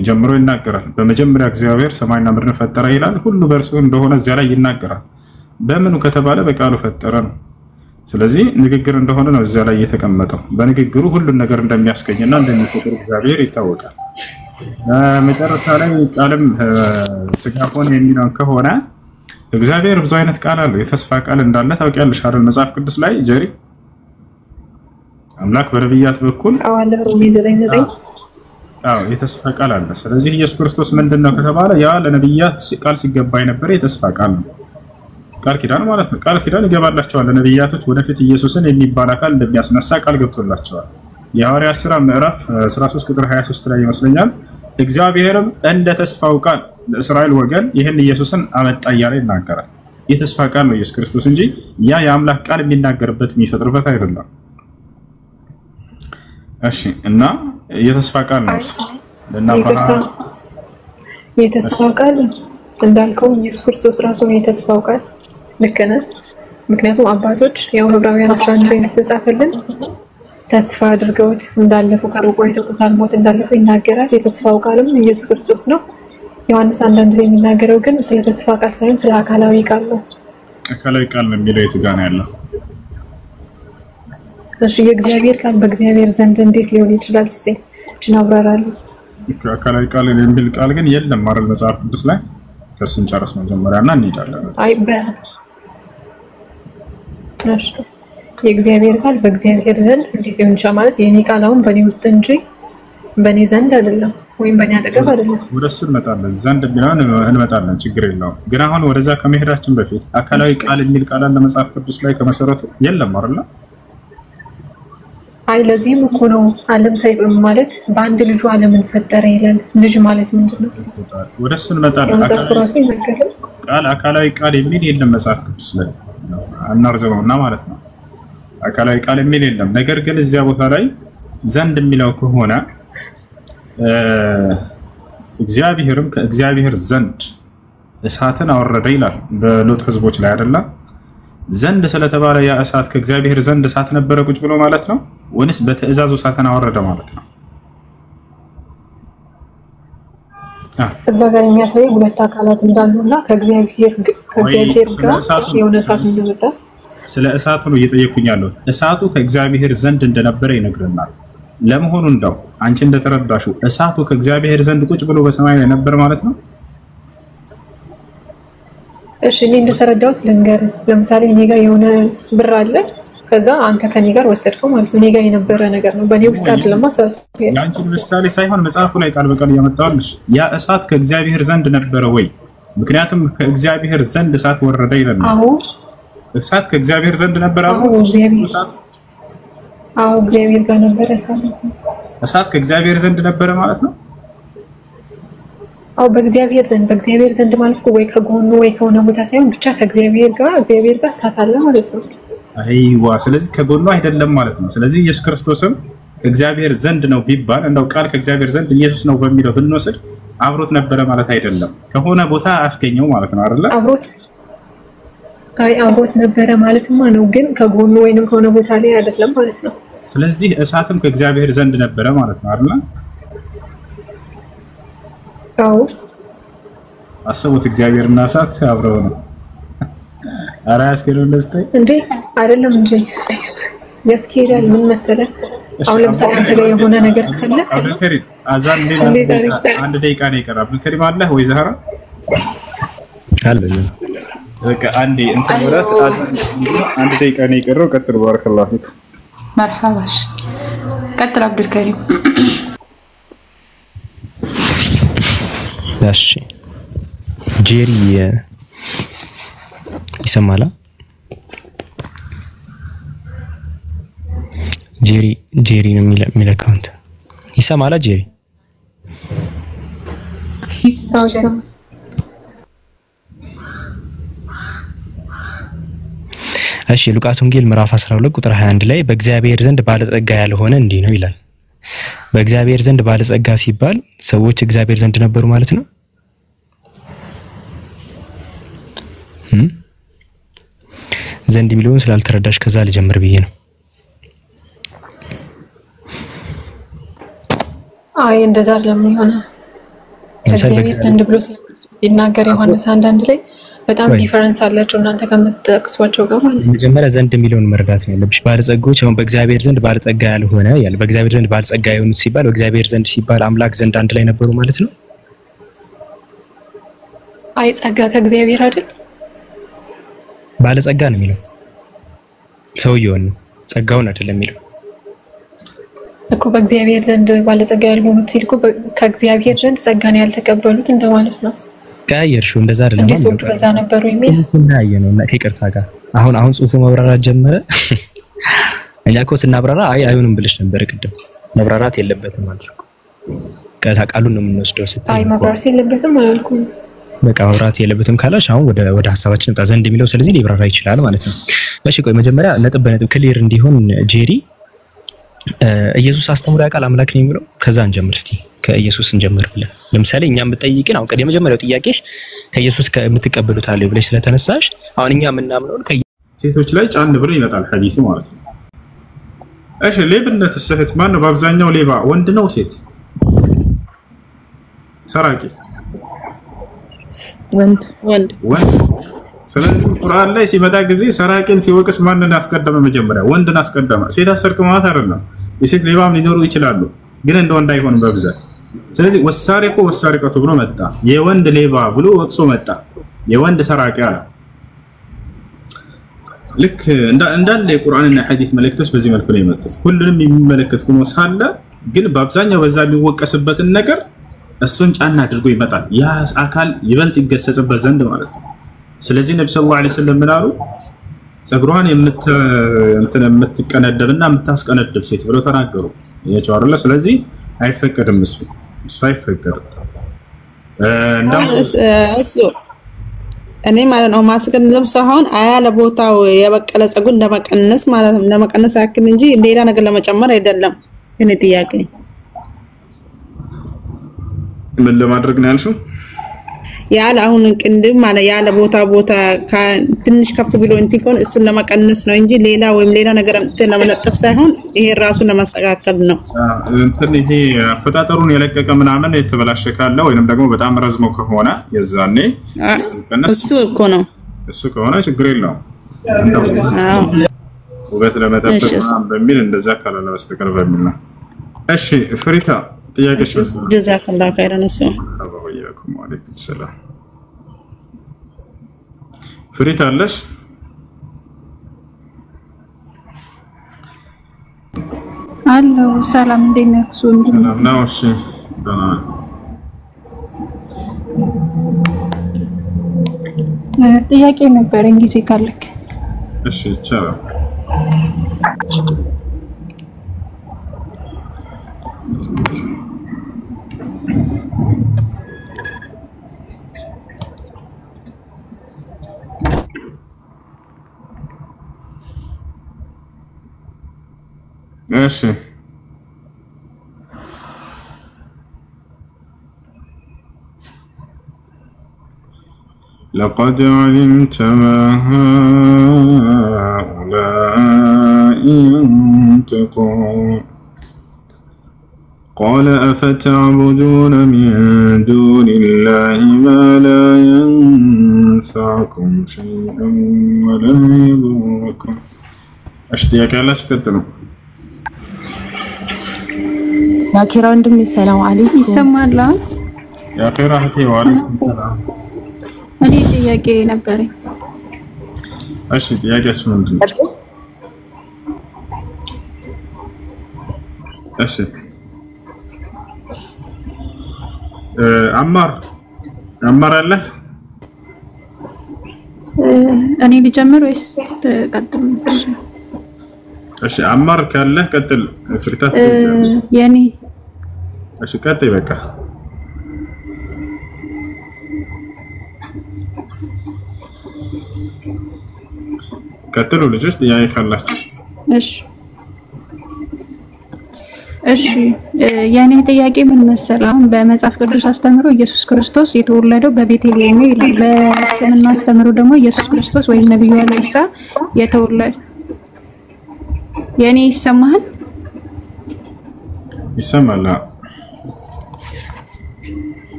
ጀምሮ ይናገራል። በመጀመሪያ እግዚአብሔር ሰማይና ምድርን ፈጠረ ይላል። ሁሉ በእርሱ እንደሆነ እዚያ ላይ ይናገራል። በምኑ ከተባለ በቃሉ ፈጠረ ነው። ስለዚህ ንግግር እንደሆነ ነው እዚያ ላይ የተቀመጠው። በንግግሩ ሁሉን ነገር እንደሚያስገኝና እንደሚፈጥር እግዚአብሔር ይታወቃል። መጨረሻ ላይ ቃልም ስጋ ሆነ የሚለው ከሆነ እግዚአብሔር ብዙ አይነት ቃል አለው። የተስፋ ቃል እንዳለ ታውቂያለሽ አይደል? መጽሐፍ ቅዱስ ላይ ጀሪ አምላክ በነቢያት በኩል አዋለ ሮሜ 9:9 የተስፋ ቃል አለ። ስለዚህ ኢየሱስ ክርስቶስ ምንድነው ከተባለ ያ ለነቢያት ቃል ሲገባ የነበረ የተስፋ ቃል ነው። ቃል ኪዳን ማለት ነው። ቃል ኪዳን ይገባላቸዋል ለነቢያቶች ወደፊት ኢየሱስን የሚባል አካል እንደሚያስነሳ ቃል ገብቶላቸዋል። የሐዋርያት ሥራ ምዕራፍ 13 ቁጥር 23 ላይ ይመስለኛል እግዚአብሔርም እንደ ተስፋው ቃል ለእስራኤል ወገን ይህን ኢየሱስን አመጣ እያለ ይናገራል። የተስፋ ቃል ነው ኢየሱስ ክርስቶስ እንጂ ያ የአምላክ ቃል የሚናገርበት የሚፈጥርበት አይደለም። እሺ እና የተስፋ ቃል ነው እና የተስፋ ቃል እንዳልከው ኢየሱስ ክርስቶስ ራሱ ነው የተስፋው ቃል። ልክ ነህ። ምክንያቱም አባቶች ያው ዕብራውያን 11 ላይ ተጻፈልን ተስፋ አድርገውት እንዳለፉ ከሩቅ አይተው ሳልሞት እንዳለፉ ይናገራል። የተስፋው ቃልም ኢየሱስ ክርስቶስ ነው። ዮሐንስ 1 ላይ የሚናገረው ግን ስለ ተስፋ ቃል ሳይሆን ስለ አካላዊ ቃል ነው። አካላዊ ቃል ነው የሚለው የቱ ጋር ነው ያለው? እሺ የእግዚአብሔር ቃል በእግዚአብሔር ዘንድ እንዴት ሊሆን ይችላል? እስቲ እቺን አብራራለሁ። አካላዊ ቃል የሚል ቃል ግን የለም ማለት መጽሐፍ ቅዱስ ላይ ከሱን ጨርስ መጀመሪያና እንሄዳለን። አይ እሺ የእግዚአብሔር ቃል በእግዚአብሔር ዘንድ እንዴት ሊሆን ይችላል ማለት የኔ ቃል አሁን በኔ ውስጥ እንጂ በኔ ዘንድ አይደለም ወይም በኔ አጠገብ አይደለም። ወደሱ እንመጣለን። ዘንድ ቢሆን እንመጣለን፣ ችግር የለውም። ግን አሁን ወደዛ ከመሄዳችን በፊት አካላዊ ቃል የሚል ቃል አለ መጽሐፍ ቅዱስ ላይ ከመሰረቱ የለም አይደል? አይ ለዚህም እኮ ነው ዓለም ሳይሆን ማለት በአንድ ልጁ ዓለምን ፈጠረ ይላል። ልጅ ማለት ምንድነው? ወደሱ እንመጣለን። ቃል አካላዊ ቃል የሚል የለም መጽሐፍ ቅዱስ ላይ አናርዘውና ማለት ነው። አካላዊ ቃል የሚል የለም። ነገር ግን እዚያ ቦታ ላይ ዘንድ የሚለው ከሆነ እግዚአብሔርም ከእግዚአብሔር ዘንድ እሳትን አወረደ ይላል በሎጥ ህዝቦች ላይ አይደለ? ዘንድ ስለተባለ ያ እሳት ከእግዚአብሔር ዘንድ እሳት ነበረ ቁጭ ብሎ ማለት ነው ወይስ በትእዛዙ እሳትን አወረደ ማለት ነው? እዛ ጋር የሚያሳየው ሁለት አካላት እንዳሉና ከእግዚአብሔር ጋር የሆነ እሳት እንደመጣ ስለ እሳቱ ነው እየጠየኩኝ ያለው። እሳቱ ከእግዚአብሔር ዘንድ እንደነበረ ይነግረናል። ለመሆኑ እንደው አንቺ እንደተረዳሽው እሳቱ ከእግዚአብሔር ዘንድ ቁጭ ብሎ በሰማይ ላይ ነበር ማለት ነው? እሺ እኔ እንደተረዳሁት ልንገር። ለምሳሌ እኔ ጋር የሆነ ብር አለ፣ ከዛ አንተ ከኔ ጋር ወሰድከው ማለት ነው። እኔ ጋር የነበረ ነገር ነው፣ በእኔ ውስጥ አይደለም ማለት ነው። ያንቺ ምሳሌ ሳይሆን መጽሐፉ ላይ ቃል በቃል እያመጣልሽ ያ እሳት ከእግዚአብሔር ዘንድ ነበረ ወይ? ምክንያቱም ከእግዚአብሔር ዘንድ እሳት ወረደ ይላል። አዎ እሳት ከእግዚአብሔር ዘንድ ነበር አሉ። አዎ እግዚአብሔር ጋር ነበር እሳት። እሳት ከእግዚአብሔር ዘንድ ነበረ ማለት ነው። አዎ በእግዚአብሔር ዘንድ ማለት ወይ ከጎኑ ወይ ከሆነ ቦታ ሳይሆን ብቻ ከእግዚአብሔር ጋር እሳት አለ ማለት ነው። አይዋ ስለዚህ ከጎኑ አይደለም ማለት ነው። ስለዚህ ኢየሱስ ክርስቶስም እግዚአብሔር ዘንድ ነው ቢባል እንደው ቃል ከእግዚአብሔር ዘንድ ኢየሱስ ነው በሚለው ብንወስድ አብሮት ነበረ ማለት አይደለም። ከሆነ ቦታ አስገኘው ማለት ነው አይደለ? አብሮት ነበረ ማለትማ ነው፣ ግን ከጎኑ ወይንም ከሆነ ቦታ ላይ አይደለም ማለት ነው። ስለዚህ እሳትም ከእግዚአብሔር ዘንድ ነበረ ማለት ነው አይደለ? አዎ አስቡት፣ እግዚአብሔርና እሳት አብረው ነው። ኧረ ያስኬዳል ለስታይ እንዴ? አይደለም እንጂ ያስኬዳል። ምን መሰለህ፣ አሁን ለምሳሌ አንተ ጋር የሆነ ነገር ካለ አብዱልከሪም አዛን አንድ ደቂቃ ነው የቀረው። አብዱልከሪም አለ ወይ ዛህራ አለ? በቃ አንዴ እንትን ወራት አንድ ደቂቃ ነው የቀረው። ቀጥል። ባረከላሁ ፊክ። መርሐባሽ ቀጥል አብዱልከሪም። እሺ ጄሪ ይሰማላ? ጄሪ ነው የሚል አካውንት ይሰማላ? ጄሪ እሺ ሉቃስ ወንጌል ምዕራፍ 12 ቁጥር 21 ላይ በእግዚአብሔር ዘንድ ባለጸጋ ያልሆነ እንዲህ ነው ይላል። በእግዚአብሔር ዘንድ ባለጸጋ ሲባል ሰዎች እግዚአብሔር ዘንድ ነበሩ ማለት ነው? ዘንድ የሚለውን ስላልተረዳሽ ከዛ ልጀምር ብዬ ነው። አይ እንደዛ ለምን ሆነ? ከእግዚአብሔር ዘንድ ብሎ ሲናገር ዮሐንስ አንዳንድ ላይ በጣም ዲፈረንስ አላቸው እናንተ ከምትጠቅሷቸው ጋር ማለት ነው። መጀመሪያ ዘንድ የሚለውን መረዳት ነው ያለብሽ። ባለጸጎች አሁን በእግዚአብሔር ዘንድ ባለጸጋ ያልሆነ ያለ በእግዚአብሔር ዘንድ ባለጸጋ የሆኑት ሲባል በእግዚአብሔር ዘንድ ሲባል አምላክ ዘንድ አንድ ላይ ነበሩ ማለት ነው? አይ ጸጋ ከእግዚአብሔር አይደል? ባለጸጋ ነው የሚለው ሰውየውን ነው፣ ጸጋውን አይደለም የሚለው እኮ። በእግዚአብሔር ዘንድ ባለጸጋ ያልሆኑት ሲል እኮ ከእግዚአብሔር ዘንድ ጸጋን ያልተቀበሉት እንደማለት ነው። ቀያየርሽው። እንደዛ አይደለም ማለት ነው። ከዛ ነበሩ የሚል ስናየ ነው እና ከይቅርታ ጋር አሁን ጽሁፉ መብራራት ጀመረ። እኛ እኮ ስናብራራ አይሆንም ብለሽ ነበር ቅድም። መብራራት የለበትም አልኩ። ቃሉን ነው የምንወስደው ስትይ አይ መብራራት የለበትም አላልኩም። በቃ መብራራት የለበትም ካላሽ አሁን ወደ ሐሳባችን እንጣ ዘንድ የሚለው ስለዚህ ሊብራራ ይችላል ማለት ነው። እሺ ቆይ መጀመሪያ ነጥብ በነጥብ ክሊር እንዲሆን ጄሪ ኢየሱስ አስተምሮ ያውቃል አምላክ ነው የሚለው ከዛ እንጀምር እስቲ። ከኢየሱስ እንጀምር ብለን ለምሳሌ እኛም ብትጠይቂን አሁን የመጀመሪያው ጥያቄሽ ከኢየሱስ ከምትቀበሉት አለ ብለሽ ስለተነሳሽ አሁን እኛ የምናምነው ሴቶች ላይ ጫን ብሎ ይመጣል ሐዲሱ ማለት ነው። እሺ ሌብነት ስህት ማን ነው? በአብዛኛው ሌባ ወንድ ነው ሴት? ሰራቂ ወንድ። ስለዚህ ቁርአን ላይ ሲመጣ ጊዜ ሰራቂን ሲወቅስ ማንን አስቀደመ? መጀመሪያ ወንድን አስቀደመ። ሴት አሰርቅ ማለት አይደለም። የሴት ሌባም ሊኖሩ ይችላሉ፣ ግን እንደ ወንድ አይሆንም በብዛት። ስለዚህ ወሳሪቁ ወሳሪቀቱ ብሎ መጣ። የወንድ ሌባ ብሎ ወቅሶ መጣ። የወንድ ሰራቂ አለ። ልክ እንዳለ የቁርአንና የሐዲስ መልእክቶች በዚህ መልኩ ነው የመጡት። ሁሉንም የሚመለከት ሆኖ ሳለ ግን በአብዛኛው በዛ የሚወቀስበትን ነገር እሱን ጫና አድርጎ ይመጣል። ያ አካል ይበልጥ ይገሰጽበት ዘንድ ማለት ነው። ስለዚህ ነብዩ ሰለላሁ ዐለይሂ ወሰለም ምን አሉ? ጸጉሯን የምትቀነደብና የምታስቀነድብ ሴት ብለው ተናገሩ። ያቸው አይደለ? ስለዚህ አይፈቀድም። እሱ አይፈቀድም። እሱ እኔ ማለት ነው ማስቀነድም ሳይሆን አያለ ቦታው የበቀለ ጸጉር እንደመቀነስ ማለት ነው። እንደመቀነስ ያክል እንጂ ሌላ ነገር ለመጨመር አይደለም። እኔ ጥያቄ ምን ለማድረግ ነው ያልሽው? ያለ አሁን ቅንድብ ማለት ያለ ቦታ ትንሽ ከፍ ብሎ እንትን ኮን እሱን ለመቀነስ ነው እንጂ ሌላ ወይም ሌላ ነገር ለመለጠፍ ሳይሆን ይሄ ራሱን ለማስተካከል ነው። እንትን ይሄ አፈጣጠሩን የለቀቀ ምናምን የተበላሸ ካለ ወይንም ደግሞ በጣም ረዝሞ ከሆነ የዛኔ እሱ እኮ ነው። እሱ ከሆነ ችግር የለውም። ውበት ለመጠበቅ ምናምን በሚል እንደዛ ካላለ በስተቀር በሚል ነው። እሺ ፍሪታ ጥያቄሽ ጀዛከላሁ ኸይራን። እሱ ወይያኩም ወአለይኩም ሰላም። ፍሪታ አለሽ? አሎ ሰላም፣ እንዴት ነህ? ሰላም ነው። እሺ ጥያቄ ነበረኝ ጊዜ ካለክ። እሺ ይቻላል። እሺ لقد علمت ما هؤلاء ينطقون قال أفتعبدون من دون الله ما لا ينفعكم شيئا ولا يضركم أشتياك على شكتنا يا كيرا عندهم السلام عليكم يسمى الله يا كيرا حتي وعليكم السلام أنا ጥያቄ ነበረኝ እሺ ጥያቄያችሁ ምንድን ነው እሺ አማር አለ እኔ ልጀምር ወይስ ቀጥል እሺ አማር ካለ ቀጥል ፍርታት የኔ እሺ ቀጥይ በቃ ቀጥሉ ልጆች ጥያቄ ካላችሁ እሺ የኔ ጥያቄ ምን መሰለህ በመጽሐፍ ቅዱስ አስተምሮ ኢየሱስ ክርስቶስ የተወለደው በቤተልሔም ነው ይላል በእስልምና አስተምሮ ደግሞ ኢየሱስ ክርስቶስ ወይም ነብዩ ኢሳ የተወለደ የኔ ይሰማሃል ይሰማል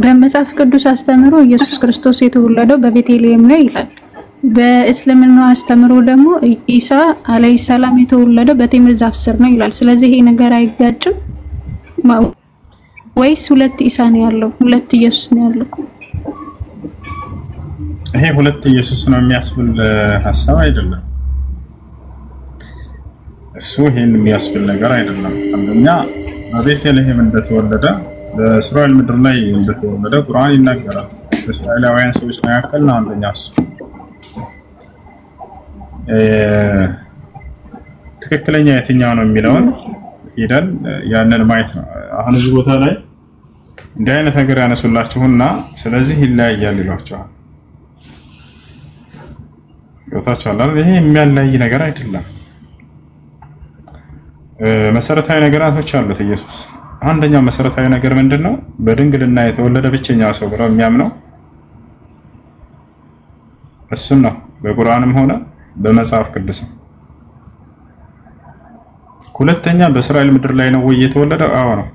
በመጽሐፍ ቅዱስ አስተምሮ ኢየሱስ ክርስቶስ የተወለደው በቤተልሔም ነው ይላል በእስልምና አስተምሮ ደግሞ ኢሳ አለይሂ ሰላም የተወለደው በቴምር ዛፍ ስር ነው ይላል ስለዚህ ይሄ ነገር አይጋጭም ወይስ ሁለት ኢሳ ነው ያለው ሁለት ኢየሱስ ነው ያለው ይሄ ሁለት ኢየሱስ ነው የሚያስብል ሐሳብ አይደለም እሱ ይሄን የሚያስብል ነገር አይደለም አንደኛ በቤተልሔም እንደተወለደ በእስራኤል ምድር ላይ እንደተወለደ ቁርአን ይናገራል እስራኤላውያን ሰዎች መካከል ነው አንደኛው እሱ ትክክለኛ የትኛው ነው የሚለውን ሄደን ያንን ማየት ነው አሁን እዚህ ቦታ ላይ እንዲህ አይነት ነገር ያነሱላችሁና ስለዚህ ይለያያል ይሏቸዋል ይወታቻላል ይሄ የሚያለያይ ነገር አይደለም መሰረታዊ ነገራቶች አሉት ኢየሱስ አንደኛው መሰረታዊ ነገር ምንድነው በድንግልና የተወለደ ብቸኛው ሰው ብለው የሚያምነው እሱ ነው በቁርአንም ሆነ በመጽሐፍ ቅዱስ ሁለተኛ በእስራኤል ምድር ላይ ነው ወይ የተወለደው አዎ ነው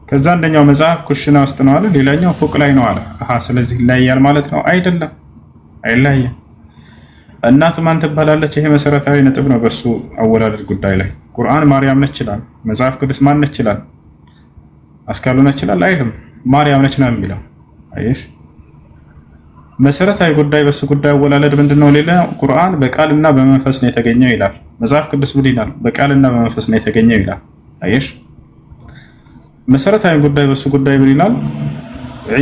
ከዛ አንደኛው መጽሐፍ ኩሽና ውስጥ ነው አለ ሌላኛው ፎቅ ላይ ነው አለ ስለዚህ ይለያያል ማለት ነው አይደለም አይለያይም እናቱ ማን ትባላለች ይሄ መሰረታዊ ነጥብ ነው በሱ አወላለድ ጉዳይ ላይ ቁርአን ማርያም ነች ይላል መጽሐፍ ቅዱስ ማን ነች ይላል አስካሉ ነች ይላል አይልም ማርያም ነች ነው የሚለው አይሽ መሰረታዊ ጉዳይ በሱ ጉዳይ አወላለድ ምንድነው ሌላ ቁርአን በቃልና በመንፈስ ነው የተገኘው ይላል መጽሐፍ ቅዱስ ምን ይላል በቃልና በመንፈስ ነው የተገኘው ይላል አይሽ መሰረታዊ ጉዳይ በሱ ጉዳይ ምን ይላል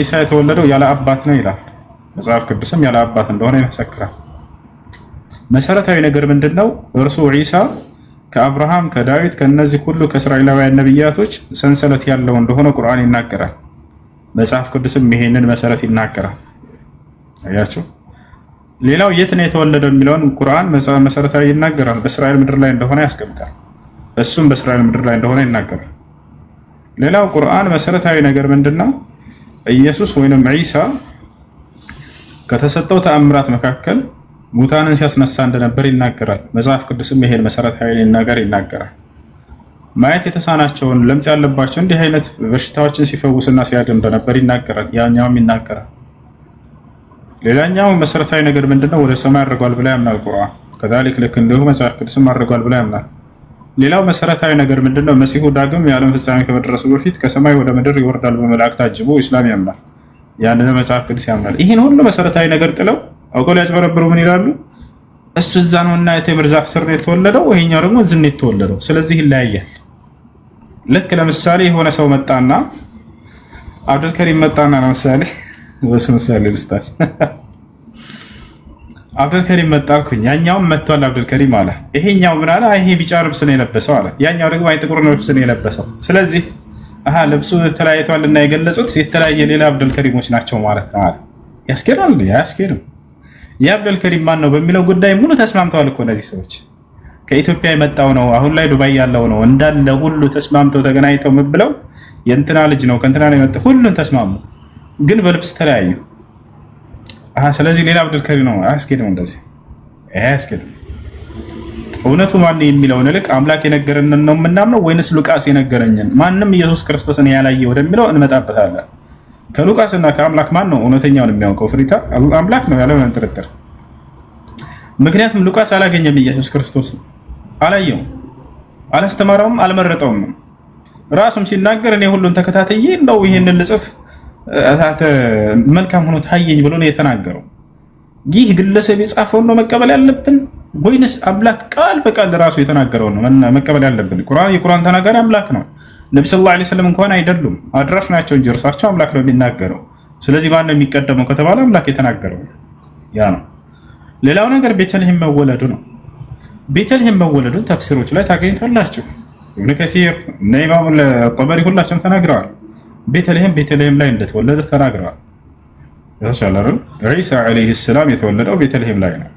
ኢሳ የተወለደው ያለ አባት ነው ይላል መጽሐፍ ቅዱስም ያለ አባት እንደሆነ ይመሰክራል መሰረታዊ ነገር ምንድነው እርሱ ኢሳ ከአብርሃም ከዳዊት ከነዚህ ሁሉ ከእስራኤላውያን ነብያቶች ሰንሰለት ያለው እንደሆነ ቁርአን ይናገራል መጽሐፍ ቅዱስም ይሄንን መሰረት ይናገራል አያችሁ ሌላው የት ነው የተወለደው የሚለውን ቁርአን መሰረታዊ ይናገራል በእስራኤል ምድር ላይ እንደሆነ ያስቀምጣል እሱም በእስራኤል ምድር ላይ እንደሆነ ይናገራል ሌላው ቁርአን መሰረታዊ ነገር ምንድነው ኢየሱስ ወይንም ኢሳ ከተሰጠው ተአምራት መካከል ሙታንን ሲያስነሳ እንደነበር ይናገራል መጽሐፍ ቅዱስም ይሄን መሰረታዊ ነገር ይናገራል ማየት የተሳናቸውን ለምጽ ያለባቸው እንዲህ አይነት በሽታዎችን ሲፈውስና ሲያድን እንደነበር ይናገራል ያኛውም ይናገራል ሌላኛው መሰረታዊ ነገር ምንድነው ወደ ሰማይ አድርጓል ብላ ያምናል ቁርአን ከذلك ልክ እንደው መጽሐፍ ቅዱስም አድርጓል ብላ ያምናል ሌላው መሰረታዊ ነገር ምንድነው መሲሁ ዳግም የዓለም ፍጻሜ ከመድረሱ በፊት ከሰማይ ወደ ምድር ይወርዳል በመላእክት ታጅቦ እስላም ያምናል ያንን መጽሐፍ ቅዱስ ያምናል ይሄን ሁሉ መሰረታዊ ነገር ጥለው አውቀው ያጭበረብሩ ምን ይላሉ እሱ እዛ ነውና የቴምር ዛፍ ስር ነው የተወለደው ወይኛው ደግሞ እዚህ ነው የተወለደው ስለዚህ ይለያያል ልክ ለምሳሌ የሆነ ሰው መጣና አብዱል ከሪም መጣና ለምሳሌ ወስምሳሌ ልስታሽ አብዱል ከሪም መጣልኩኝ ያኛው መጥቷል አብዱል ከሪም አለ ይሄኛው ምን አለ ይሄ ቢጫ ልብስ ነው የለበሰው አለ ያኛው ደግሞ አይ ጥቁር ልብስ ነው የለበሰው ስለዚህ ልብሱ ተለያይቷልና የገለጹት የተለያየ ሌላ አብዱል ከሪሞች ናቸው ማለት ነው አለ ያስኬራል ያስኬርም የአብዱል ከሪም ማን ነው በሚለው ጉዳይ ሙሉ ተስማምተዋል እኮ እነዚህ ሰዎች ከኢትዮጵያ የመጣው ነው አሁን ላይ ዱባይ ያለው ነው እንዳለ ሁሉ ተስማምተው ተገናኝተው ምብለው የእንትና ልጅ ነው ከእንትና ነው የመጣው ሁሉን ተስማሙ፣ ግን በልብስ ተለያዩ። ስለዚህ ሌላ አብዱልከሪም ነው አያስኬድም። እንደዚህ አያስኬድም። እውነቱ ማን የሚለውን ልክ አምላክ የነገረን ነው የምናምነው ወይንስ ሉቃስ የነገረኝን? ማንም ኢየሱስ ክርስቶስን ያላየ ወደሚለው እንመጣበታለን። ከሉቃስና ከአምላክ ማን ነው እውነተኛውን የሚያውቀው? ፍሪታ አምላክ ነው ያለ ምንም ጥርጥር። ምክንያቱም ሉቃስ አላገኘም፣ ኢየሱስ ክርስቶስ አላየውም፣ አላስተማረውም፣ አልመረጠውም። ራሱም ሲናገር እኔ ሁሉን ተከታተዬ ነው ይሄንን ልጽፍ መልካም ሆኖ ታየኝ ብሎ ነው የተናገረው። ይህ ግለሰብ የጻፈውን ነው መቀበል ያለብን ወይንስ አምላክ ቃል በቃል ራሱ የተናገረው ነው መቀበል ያለብን? የቁርአን ተናጋሪ አምላክ ነው። ነብዩ ሰለላሁ ዐለይሂ ወሰለም እንኳን አይደሉም፣ አድራሽ ናቸው እንጂ እርሳቸው አምላክ ነው የሚናገረው። ስለዚህ ማን ነው የሚቀደመው ከተባለ አምላክ የተናገረው ያ ነው። ሌላው ነገር ቤተልሔም መወለዱ ነው። ቤተልሔም መወለዱን ተፍሲሮች ላይ ታገኙታላችሁ። ኢብኑ ከሲር እና ኢማሙ ጠበሪ ሁላቸውም ተናግረዋል። ቤተልሔም ላይ እንደተወለደ ተናግረዋል። ያሻላል ኢሳ አለይሂ ሰላም የተወለደው ቤተልሔም ላይ ነው።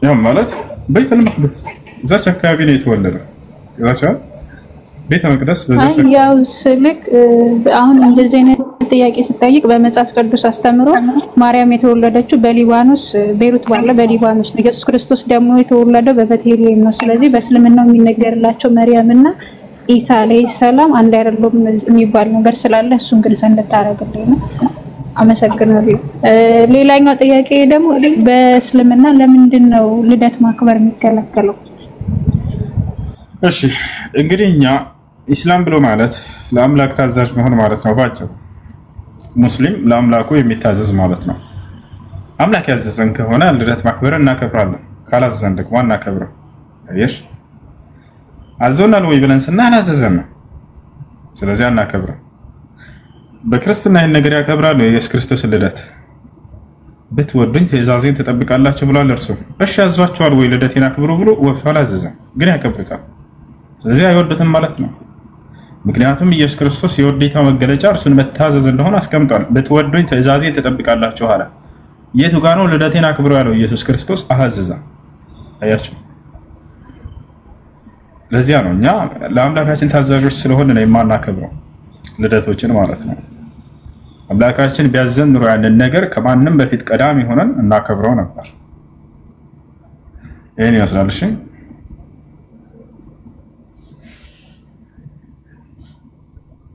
ያው ማለት ቤተል መቅደስ እዛች አካባቢ ነው የተወለደው። ያሻል ቤተ መቅደስ በዛች ያው ስልክ አሁን እንደዚህ አይነት ጥያቄ ሲጠይቅ በመጽሐፍ ቅዱስ አስተምሮ ማርያም የተወለደችው በሊባኖስ ቤሩት ባለ በሊባኖስ ነው። ኢየሱስ ክርስቶስ ደግሞ የተወለደው በቤተልሔም ነው። ስለዚህ በእስልምናው የሚነገርላቸው መርያምና ኢሳ አለይሂ ሰላም አንድ አይደሉም የሚባል ነገር ስላለ እሱን ግልጽ እንድታረግልኝ ነው። አመሰግናለሁ። ሌላኛው ጥያቄ ደግሞ በእስልምና ለምንድን ነው ልደት ማክበር የሚከለከለው? እሺ እንግዲህ እኛ ኢስላም ብሎ ማለት ለአምላክ ታዛዥ መሆን ማለት ነው። ባጭሩ ሙስሊም ለአምላኩ የሚታዘዝ ማለት ነው። አምላክ ያዘዘን ከሆነ ልደት ማክበር እናከብራለን፣ ካላዘዘን ደግሞ አናከብርም። አየሽ አዘውናል ወይ ብለን ስናላዘዘን ነው። ስለዚህ አናከብርም። በክርስትና ይህን ነገር ያከብራሉ። የኢየሱስ ክርስቶስ ልደት ብትወዱኝ ትእዛዜን ትጠብቃላችሁ ብሏል እርሱ። እሺ ያዟቸዋል ወይ ልደቴን አክብሩ ብሎ ወፍ አላዘዘም፣ ግን ያከብሩታል። ስለዚህ አይወዱትም ማለት ነው። ምክንያቱም ኢየሱስ ክርስቶስ የውዴታ መገለጫ እርሱን መታዘዝ እንደሆነ አስቀምጧል። ብትወዱኝ ትእዛዜን ትጠብቃላችሁ አለ። የቱ ጋር ነው ልደቴን አክብሩ ያለው? ኢየሱስ ክርስቶስ አላዘዘም። አያችሁ፣ ለዚያ ነው እኛ ለአምላካችን ታዛዦች ስለሆነ ነው የማናከብረው ልደቶችን ማለት ነው። አምላካችን ቢያዘን ኑሮ ያንን ነገር ከማንም በፊት ቀዳሚ ሆነን እናከብረው ነበር። ይሄን ይመስላል። እሺ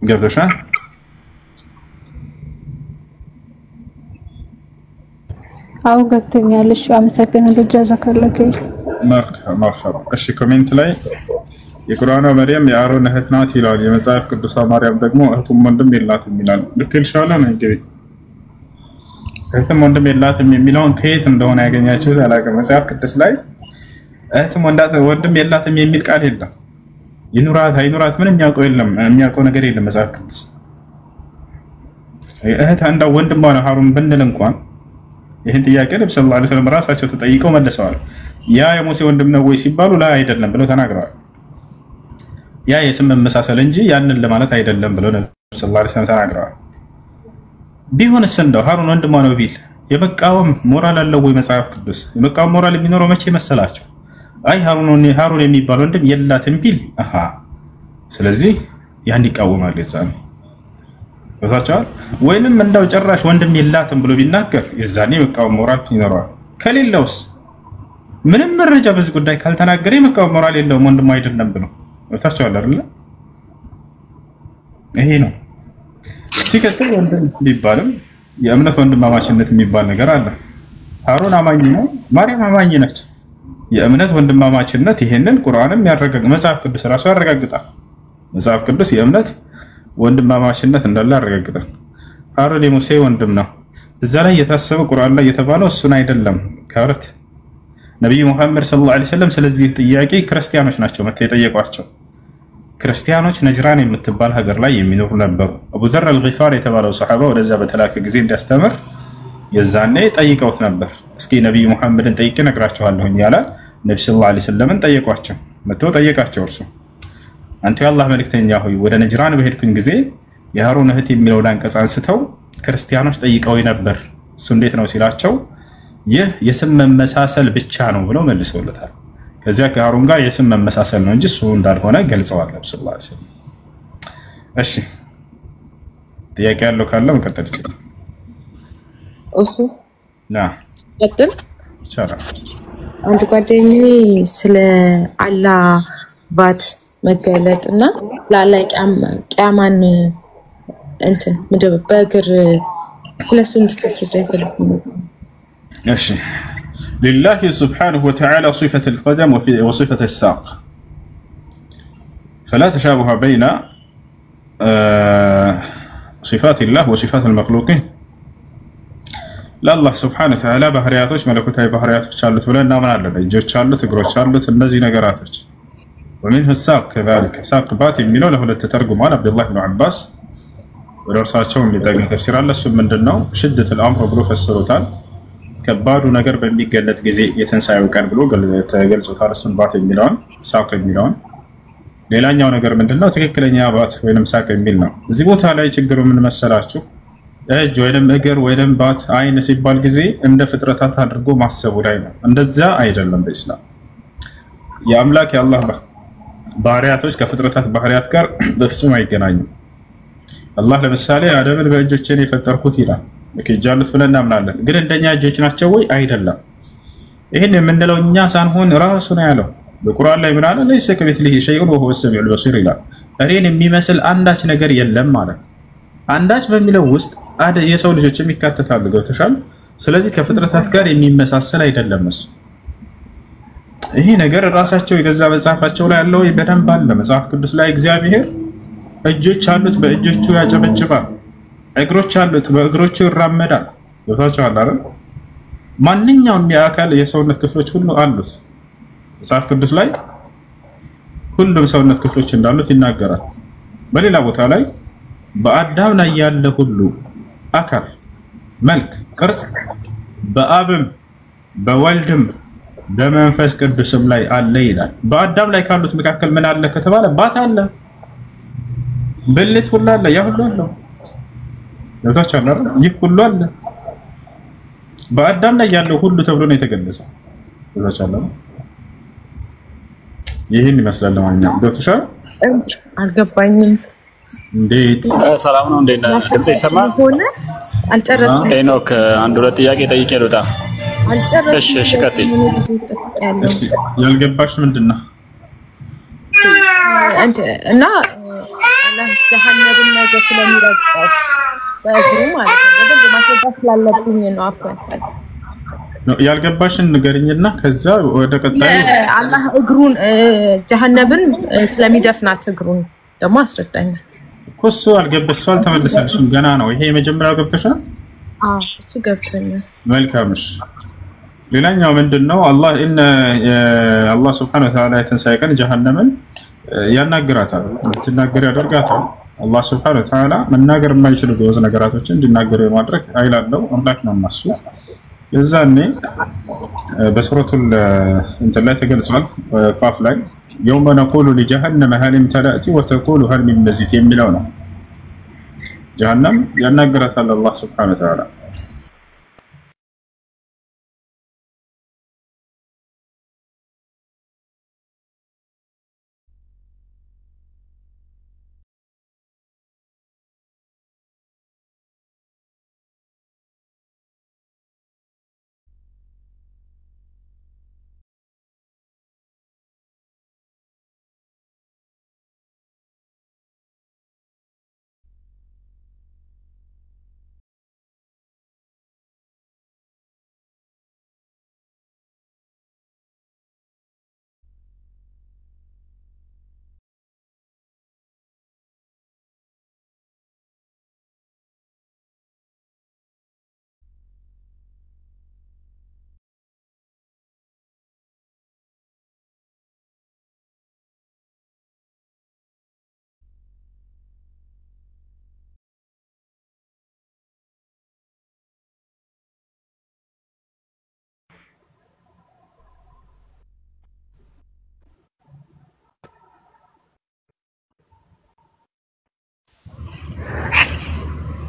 ገብቶሻል? አው ገብቶኛል። እሺ አመሰግናለሁ። ጀዛከላሁ መርሐባ። እሺ ኮሜንት ላይ የቁርአኗ መርያም የአሮን እህት ናት ይላል። የመጽሐፍ ቅዱስ ማርያም ደግሞ እህቱም ወንድም የላትም ይላል። ልክ ኢንሻአላህ ነው። እንግዲህ እህትም ወንድም የላትም የሚለውን ከየት እንደሆነ ያገኛችሁት አላውቅም። መጽሐፍ ቅዱስ ላይ እህትም ወንድም የላትም የሚል ቃል የለም። ይኑራት አይኑራት ምንም የሚያውቀው ነገር የለም መጽሐፍ ቅዱስ። እህት እንደው ወንድም ነው ሀሩን ብንል እንኳን ይህን ጥያቄ ነብዩ ሰለላሁ ዐለይሂ ወሰለም ራሳቸው ተጠይቀው መልሰዋል። ያ የሙሴ ወንድም ነው ወይ ሲባሉ ላይ አይደለም ብለው ተናግረዋል። ያ የስም መመሳሰል እንጂ ያንን ለማለት አይደለም ብለው ነብዩ ሰለላሁ ዐለይሂ ወሰለም ተናግረዋል። ቢሆንስ እንደው ሀሩን ወንድሟ ነው ቢል የመቃወም ሞራል አለው ወይ መጽሐፍ ቅዱስ? የመቃወም ሞራል የሚኖረው መቼ መሰላቸው? አይ ሀሩን የሚባል ወንድም የላትም ቢል ስለዚህ ያን ይቃወማል። የዛኔ ወታቻል ወይንም እንደው ጭራሽ ወንድም የላትም ብሎ ቢናገር የዛኔ መቃወም ሞራል ይኖረዋል። ከሌለውስ ምንም መረጃ በዚህ ጉዳይ ካልተናገረ መቃወም ሞራል የለውም ወንድም አይደለም ብሎ ወታቻል አይደል? ይሄ ነው። ሲከተል ወንድም ቢባልም የእምነት ወንድማማችነት የሚባል ነገር አለ። ሀሩን አማኝ ነው፣ ማርያም አማኝ ነች። የእምነት ወንድማማችነት ይሄንን ቁርአንም ያረጋግጣል፣ መጽሐፍ ቅዱስ ራሱ ያረጋግጣል። መጽሐፍ ቅዱስ የእምነት ወንድማማችነት እንዳለ ያረጋግጣል። ሀሩን የሙሴ ወንድም ነው። እዛ ላይ የታሰበው ቁርአን ላይ የተባለው እሱን አይደለም። ከረት ነብዩ መሐመድ ሰለላሁ ዐለይሂ ወሰለም ስለዚህ ጥያቄ ክርስቲያኖች ናቸው መጥተው የጠየቋቸው። ክርስቲያኖች ነጅራን የምትባል ሀገር ላይ የሚኖሩ ነበሩ። አቡ ዘር አልጊፋር የተባለው ሰሃባ ወደዛ በተላከ ጊዜ እንዲያስተምር የዛኔ ጠይቀውት ነበር። እስኪ ነብዩ መሐመድን ጠይቄ ነግራቸዋለሁ ያለ ነብዩ ሰለላሁ ዐለይሂ ወሰለምን ጠየቋቸው። መጥተው ጠየቃቸው። እርሱ አንተ የአላህ መልእክተኛ ሆይ ወደ ነጅራን በሄድኩኝ ጊዜ የሀሩን እህት የሚለውን አንቀጽ አንስተው ክርስቲያኖች ጠይቀው ነበር፣ እሱ እንዴት ነው ሲላቸው ይህ የስም መመሳሰል ብቻ ነው ብለው መልሰውለታል። ከዚያ ከሃሩን ጋር የስም መመሳሰል ነው እንጂ እሱ እንዳልሆነ ገልጸዋል ነብዩ ሰለላሁ ዐለይሂ ወሰለም። እሺ ጥያቄ ያለው ካለ መቀጠል ይችላል። እሱ ና ቀጥል ይቻላል። አንድ ጓደኛዬ ስለ አላህ ቫት መገለጥና ለአላህ ቂያማን እንትን ምንድነው በእግር ሁለቱን እንድትስረዳ ይፈልጋል። እሺ لله سبحانه وتعالى صفة القدم وصفة الساق فلا تشابه بين صفات الله وصفات المخلوقين لله سبحانه وتعالى بحرياتوች መለኮታዊ ባህሪያቶች አሉት ብለን እናምናለን። እጆች አሉት፣ እግሮች አሉት፣ እነዚህ ነገራቶች ومنه الساق كذلك ساق بات የሚለው ለሁለት ተርጉሟል። አብዱላህ ኢብኑ አባስ ወደ እርሳቸው የሚጠቅም ተፍሲር አለ። እሱ ምንድነው ሽደት الامر ብሎ ፈስሮታል። ከባዱ ነገር በሚገለጥ ጊዜ የትንሳኤው ቀን ብሎ ተገልጾታል። እሱን ባት የሚለውን ሳቅ የሚለውን ሌላኛው ነገር ምንድነው ትክክለኛ ባት ወይንም ሳቅ የሚል ነው። እዚህ ቦታ ላይ ችግሩ ምን መሰላችሁ? እጅ ወይንም እግር ወይንም ባት አይን ሲባል ጊዜ እንደ ፍጥረታት አድርጎ ማሰቡ ላይ ነው። እንደዛ አይደለም። በእስላም የአምላክ የአላህ ባህሪያቶች ከፍጥረታት ባህሪያት ጋር በፍጹም አይገናኙም። አላህ ለምሳሌ አደምን በእጆቼ ነው የፈጠርኩት ይላል። ለከጃሉት ብለን እናምናለን። ግን እንደኛ እጆች ናቸው ወይ? አይደለም። ይሄን የምንለው እኛ ሳንሆን ራሱ ነው ያለው። በቁርአን ላይ ምን አለ? ለይሰ ከሚስሊሂ ሸይኡን ወሁወ ሰሚዑል በሲር ይላል። እኔን የሚመስል አንዳች ነገር የለም ማለት። አንዳች በሚለው ውስጥ የሰው ልጆች የሚካተታሉ። ገብተሻል? ስለዚህ ከፍጥረታት ጋር የሚመሳሰል አይደለም እሱ። ይሄ ነገር ራሳቸው የገዛ መጽሐፋቸው ላይ ያለው በደንብ አለ። መጽሐፍ ቅዱስ ላይ እግዚአብሔር እጆች አሉት፣ በእጆቹ ያጨበጭባል። እግሮች አሉት፣ በእግሮቹ ይራመዳል። ገብታችኋል አይደል? ማንኛውም የአካል የሰውነት ክፍሎች ሁሉ አሉት። መጽሐፍ ቅዱስ ላይ ሁሉም ሰውነት ክፍሎች እንዳሉት ይናገራል። በሌላ ቦታ ላይ በአዳም ላይ ያለ ሁሉ አካል፣ መልክ፣ ቅርጽ በአብም በወልድም በመንፈስ ቅዱስም ላይ አለ ይላል። በአዳም ላይ ካሉት መካከል ምን አለ ከተባለ ባት አለ፣ ብልት ሁሉ አለ፣ ያ ሁሉ አለ። ገብታችኋል አይደል? ይህ ሁሉ አለ። በአዳም ላይ ያለው ሁሉ ተብሎ ነው የተገለጸው። ገብታችኋል አይደል? ይሄን ይመስላል ለማንኛውም። ገብተሻል? አልገባኝም። እንዴት ሰላም ነው? እንዴት ነህ? ድምጽ ይሰማል? አልጨረስኩም። ሄኖክ አንድ ሁለት ጥያቄ ጠይቄ ልውጣ። እሺ እሺ፣ ቀጥይ። እሺ ያልገባሽ ምንድነው? እና አላህ ጀሃነምን ነገር ስለሚረግጠው በእግሩ ማለት ነው። በደንብ ማስረዳት ስላለብኝ ነው። አፈን ያልገባሽን ንገሪኝና ከዛ ወደ ቀጣዩ አላህ እግሩን ጀሃነምን ስለሚደፍናት እግሩን ደግሞ አስረዳኝ እኮ። እሱ አልገባሽም፣ አልተመለሰልሽም። ገና ነው ይሄ የመጀመሪያው ገብተሻል? አዎ እሱ ገብቶኛል። መልካምሽ። ሌላኛው ምንድነው? አላህ አላህ Subhanahu Wa Ta'ala የተንሳይ ቀን ጀሃነምን ያናግራታል፣ እንድትናገር ያደርጋታል። አላህ Subhanahu Wa Ta'ala መናገር የማይችሉ ገወዝ ነገራቶችን እንዲናገሩ የማድረግ ኃይል አለው። አምላክ ነው ማሱ። የዛኔ በሱረቱል እንትን ላይ ተገልጿል። ቃፍ ላይ يوم نقول لجهنم هل امتلأت وتقول هل من مزيد የሚለው ነው። ጀሃነም ያናግራታል አላህ Subhanahu Wa Ta'ala።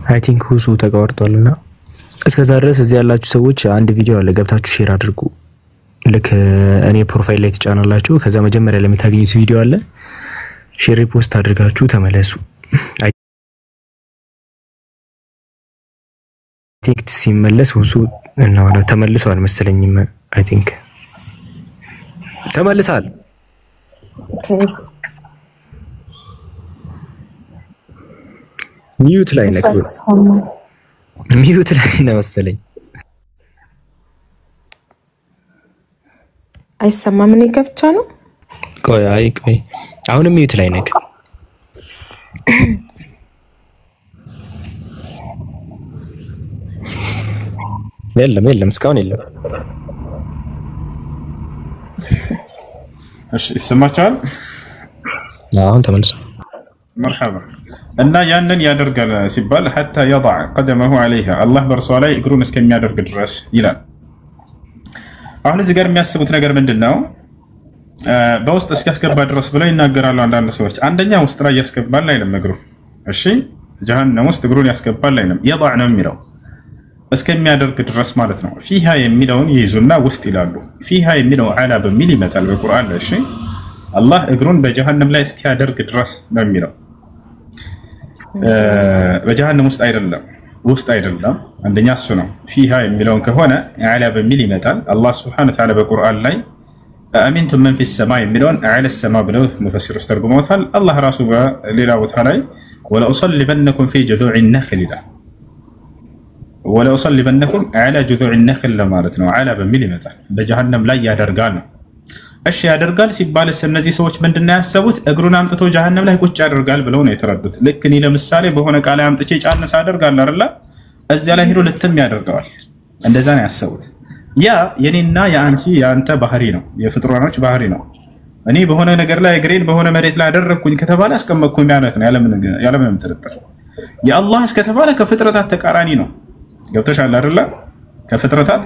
አይ ቲንክ ሁሱ ተቋርጧልና እስከዛ ድረስ እዚህ ያላችሁ ሰዎች አንድ ቪዲዮ አለ ገብታችሁ ሼር አድርጉ። ልክ እኔ ፕሮፋይል ላይ ተጫናላችሁ ከዛ መጀመሪያ ላይ የምታገኙት ቪዲዮ አለ ሼር ፖስት አድርጋችሁ ተመለሱ አይ ቲንክ ሲመለስ ወሱ እና ወደ ተመልሷል መሰለኝም አይ ቲንክ ተመልሳል ሚዩት ላይ ነው ሚዩት ላይ ነው መሰለኝ አይሰማም እኔ ገብቻ ነው ቆይ አሁንም ሚዩት ላይ ነክ የለም እስካሁን የለም እሺ ይሰማቻል አሁን ተመልሶ مرحبا እና ያንን ያደርጋል ሲባል حتى يضع قدمه عليها الله በርሷ ላይ እግሩን እስከሚያደርግ ድረስ ይላል አሁን እዚህ ጋር የሚያስቡት ነገር ምንድነው በውስጥ እስኪያስገባ ድረስ ብለው ይናገራሉ አንዳንድ ሰዎች አንደኛ ውስጥ ላይ ያስገባል አይደለም እግሩ እሺ ጀሃነም ውስጥ እግሩን ያስገባል አይደለም يضع ነው የሚለው እስከሚያደርግ ድረስ ማለት ነው ፊሃ የሚለውን ይይዙና ውስጥ ይላሉ ፊሃ የሚለው አላ በሚል ይመጣል በቁርአን ላይ እሺ አላህ እግሩን በጀሃነም ላይ እስኪያደርግ ድረስ ነው የሚለው በጀሃነም ውስጥ አይደለም አንደኛ እሱ ነው ፊሃ የሚለውን ከሆነ አላ በሚል ይመጣል አላህ Subhanahu Wa Ta'ala በቁርአን ላይ አሚንቱም መን ፊስ ሰማይ የሚለውን አላ السما ብለው ሙፈሲሮች ተርጉመውታል አላህ ራሱ በሌላ ቦታ ላይ ወላ ኡሰልበነኩም ፊ ጁذوع النخل ወላ ኡሰልበነኩም አላ ጁذوع النخل ለማለት ነው አላ በሚል ይመጣል በጀሃነም ላይ ያደርጋል ነው እሺ ያደርጋል ሲባልስ እነዚህ ሰዎች ምንድነው ያሰቡት እግሩን አምጥቶ ጀሃነም ላይ ቁጭ ያደርጋል ብለው ነው የተረዱት ልክ እኔ ለምሳሌ በሆነ ቃል አምጥቼ ጫንስ አደርጋለሁ አይደል እዚያ ላይ ሄዶ ልትም ያደርጋል እንደዛ ነው ያሰቡት ያ የኔና ያንቺ ያንተ ባህሪ ነው የፍጥሯኖች ባህሪ ነው እኔ በሆነ ነገር ላይ እግሬን በሆነ መሬት ላይ አደረኩኝ ከተባለ አስቀመጥኩኝ ማለት ነው ያለምንም ጥርጥር የአላህ እስከተባለ ከፍጥረታት ተቃራኒ ነው ገብተሻል አይደል ከፍጥረታት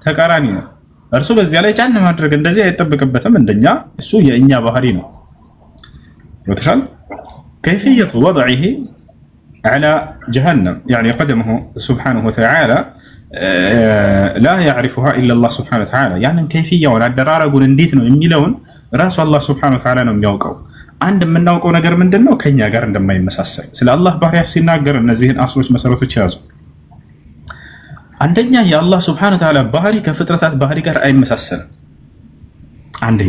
ተቃራኒ ነው እርሱ በዚያ ላይ ጫን ማድረግ እንደዚህ አይተበከበትም እንደኛ እሱ የኛ ባህሪ ነው ወተሻል كيفيه وضعه على جهنم يعني قدمه سبحانه وتعالى لا يعرفها الا الله سبحانه وتعالى يعني كيفيه ወላደራረጉን እንዴት ነው የሚለውን ራሱ አላህ Subhanahu Wa Ta'ala ነው የሚያውቀው አንድ የምናውቀው ነገር ምንድነው ከኛ ጋር እንደማይመሳሰል ስለ አላህ ባህሪያት ሲናገር እነዚህን አስሎች መሰረቶች ያዙ አንደኛ የአላህ Subhanahu Wa Ta'ala ባህሪ ከፍጥረታት ባህሪ ጋር አይመሳሰልም አንዴ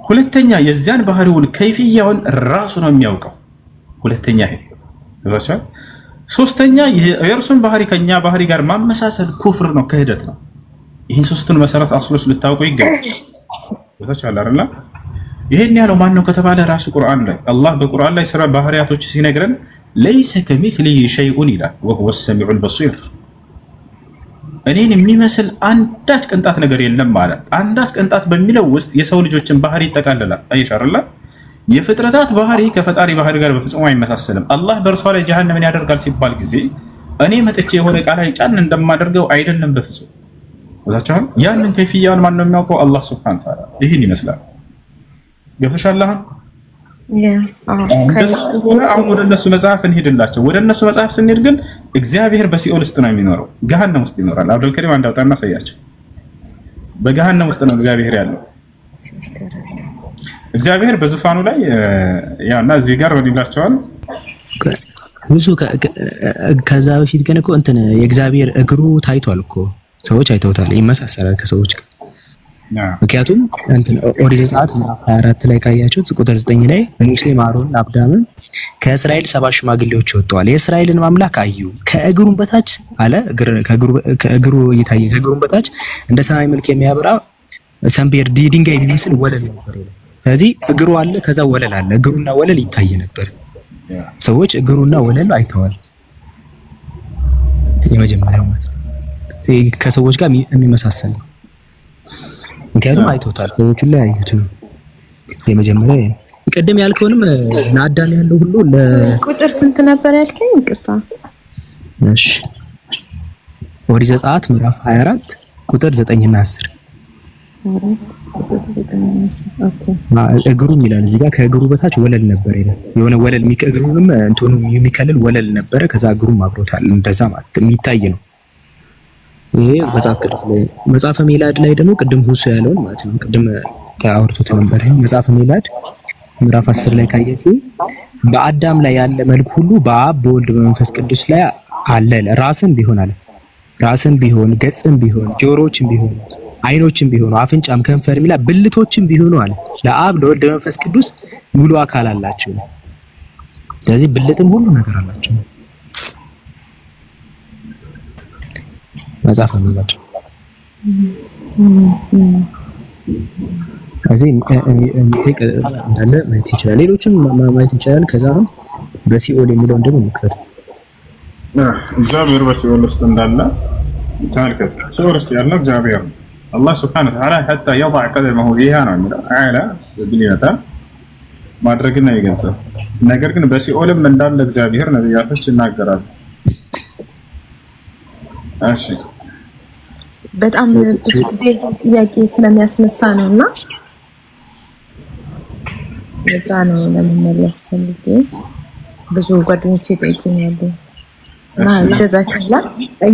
ሁለተኛ የዚያን ባህሪውን ከይፍያውን ራሱ ነው የሚያውቀው ሁለተኛ ይሄ ስለዚህ ሶስተኛ የእርሱን ባህሪ ከኛ ባህሪ ጋር ማመሳሰል ኩፍር ነው ክህደት ነው ይሄን ሶስቱን መሰረት አስሎች ልታውቁ ይገባል ወታች አላረላ ይሄን ያለው ማን ነው ከተባለ ራሱ ቁርአን ላይ አላህ በቁርአን ላይ ስራ ባህሪያቶች ሲነግረን ليس كمثله شيء ይላል وهو السميع البصير እኔን የሚመስል አንዳች ቅንጣት ነገር የለም ማለት አንዳች ቅንጣት በሚለው ውስጥ የሰው ልጆችን ባህሪ ይጠቃልላል አይሻርላ የፍጥረታት ባህሪ ከፈጣሪ ባህሪ ጋር በፍጹም አይመሳሰልም አላህ በእርሷ ላይ ጀሃነምን ያደርጋል ሲባል ጊዜ እኔ መጥቼ የሆነ ቃል ላይ ጫን እንደማደርገው አይደለም በፍጹም ወታቻው ያንን ከይፍያውን ማን ነው የሚያውቀው አላህ Subhanahu Wa Ta'ala ይሄን ይመስላል ገብተሻል አሁን ወደ እነሱ መጽሐፍ እንሄድላቸው ወደ እነሱ መጽሐፍ ስንሄድ ግን እግዚአብሔር በሲኦል ውስጥ ነው የሚኖረው ገሃነም ውስጥ ይኖራል አብዱል ከሪም አንዳውጣና ሳያቸው በገሃነም ውስጥ ነው እግዚአብሔር ያለው እግዚአብሔር በዙፋኑ ላይ ያና እዚህ ጋር ወዲላቸዋል ብዙ ከዛ በፊት ግን እኮ እንትን የእግዚአብሔር እግሩ ታይቷል እኮ ሰዎች አይተውታል ይመሳሰላል ከሰዎች ጋር ምክንያቱም እንትን ኦሪት ዘጸአት ምዕራፍ 24 ላይ ካያችሁት ቁጥር 9 ላይ ሙሴ አሮን አብርሃምን ከእስራኤል 70 ሽማግሌዎች ወጥተዋል የእስራኤልን ማምላክ አዩ ከእግሩም በታች አለ ከእግሩ እየታየ ከእግሩም በታች እንደ ሰማይ መልክ የሚያበራ ሰምፔር ድንጋይ የሚመስል ወለል ነበር ስለዚህ እግሩ አለ ከዛ ወለል አለ እግሩና ወለል ይታይ ነበር ሰዎች እግሩና ወለል አይተዋል የመጀመሪያው ማለት ከሰዎች ጋር የሚመሳሰል ምክንያቱም አይተውታል ሰዎች ላይ አይዩት ነው የመጀመሪያ ቀደም ያልከውንም ለአዳም ያለው ሁሉ ቁጥር ስንት ነበር ያልከኝ ይቅርታ እሺ ኦሪት ዘጸአት ምዕራፍ 24 ቁጥር 9 እና 10 እግሩም ይላል እዚህ ጋር ከእግሩ በታች ወለል ነበር ይላል የሆነ ወለል እግሩንም እንትኑ የሚከለል ወለል ነበር ከዛ እግሩም አብሮታል እንደዛ ማለት የሚታይ ነው ይሄ መጽሐፈ ሜላድ ላይ ደግሞ ቅድም ሁሱ ያለውን ማለት ነው። ቅድም ታወርቱት ነበር። መጽሐፈ ሜላድ ምዕራፍ 10 ላይ ካየችሁ በአዳም ላይ ያለ መልክ ሁሉ በአብ በወልድ በመንፈስ ቅዱስ ላይ አለ። ራስም ቢሆን ገጽም ቢሆን ጆሮዎችም ቢሆን አይኖችም ቢሆኑ አፍንጫም ከንፈርም ይላል ብልቶችም ቢሆኑ አለ ለአብ ለወልድ ለመንፈስ ቅዱስ ሙሉ አካል አላቸው። ስለዚህ ብልትም ሁሉ ነገር አላቸው። መጽሐፈ ሜላድ እዚህ እንዳለ ማየት እንችላለን። ሌሎችም ማየት እንችላለን። ከዛ አሁን በሲኦል የሚለውን ደግሞ እንክፈት። እግዚአብሔር በሲኦል ውስጥ እንዳለ ተመልከት። ሲኦል ውስጥ ያለው እግዚአብሔር ነው። الله سبحانه وتعالى حتى يضع قدمه فيها ነው የሚለው አላ በቢሊዮታ ማድረግና ይገልጻል። ነገር ግን በሲኦልም እንዳለ እግዚአብሔር ነብያቶች ይናገራሉ። እሺ በጣም ብዙ ጊዜ ጥያቄ ስለሚያስነሳ ነውና ለዛ ነው ለመመለስ ፈልጌ ብዙ ጓደኞቼ ጠይቁኛሉ። ጀዛከላ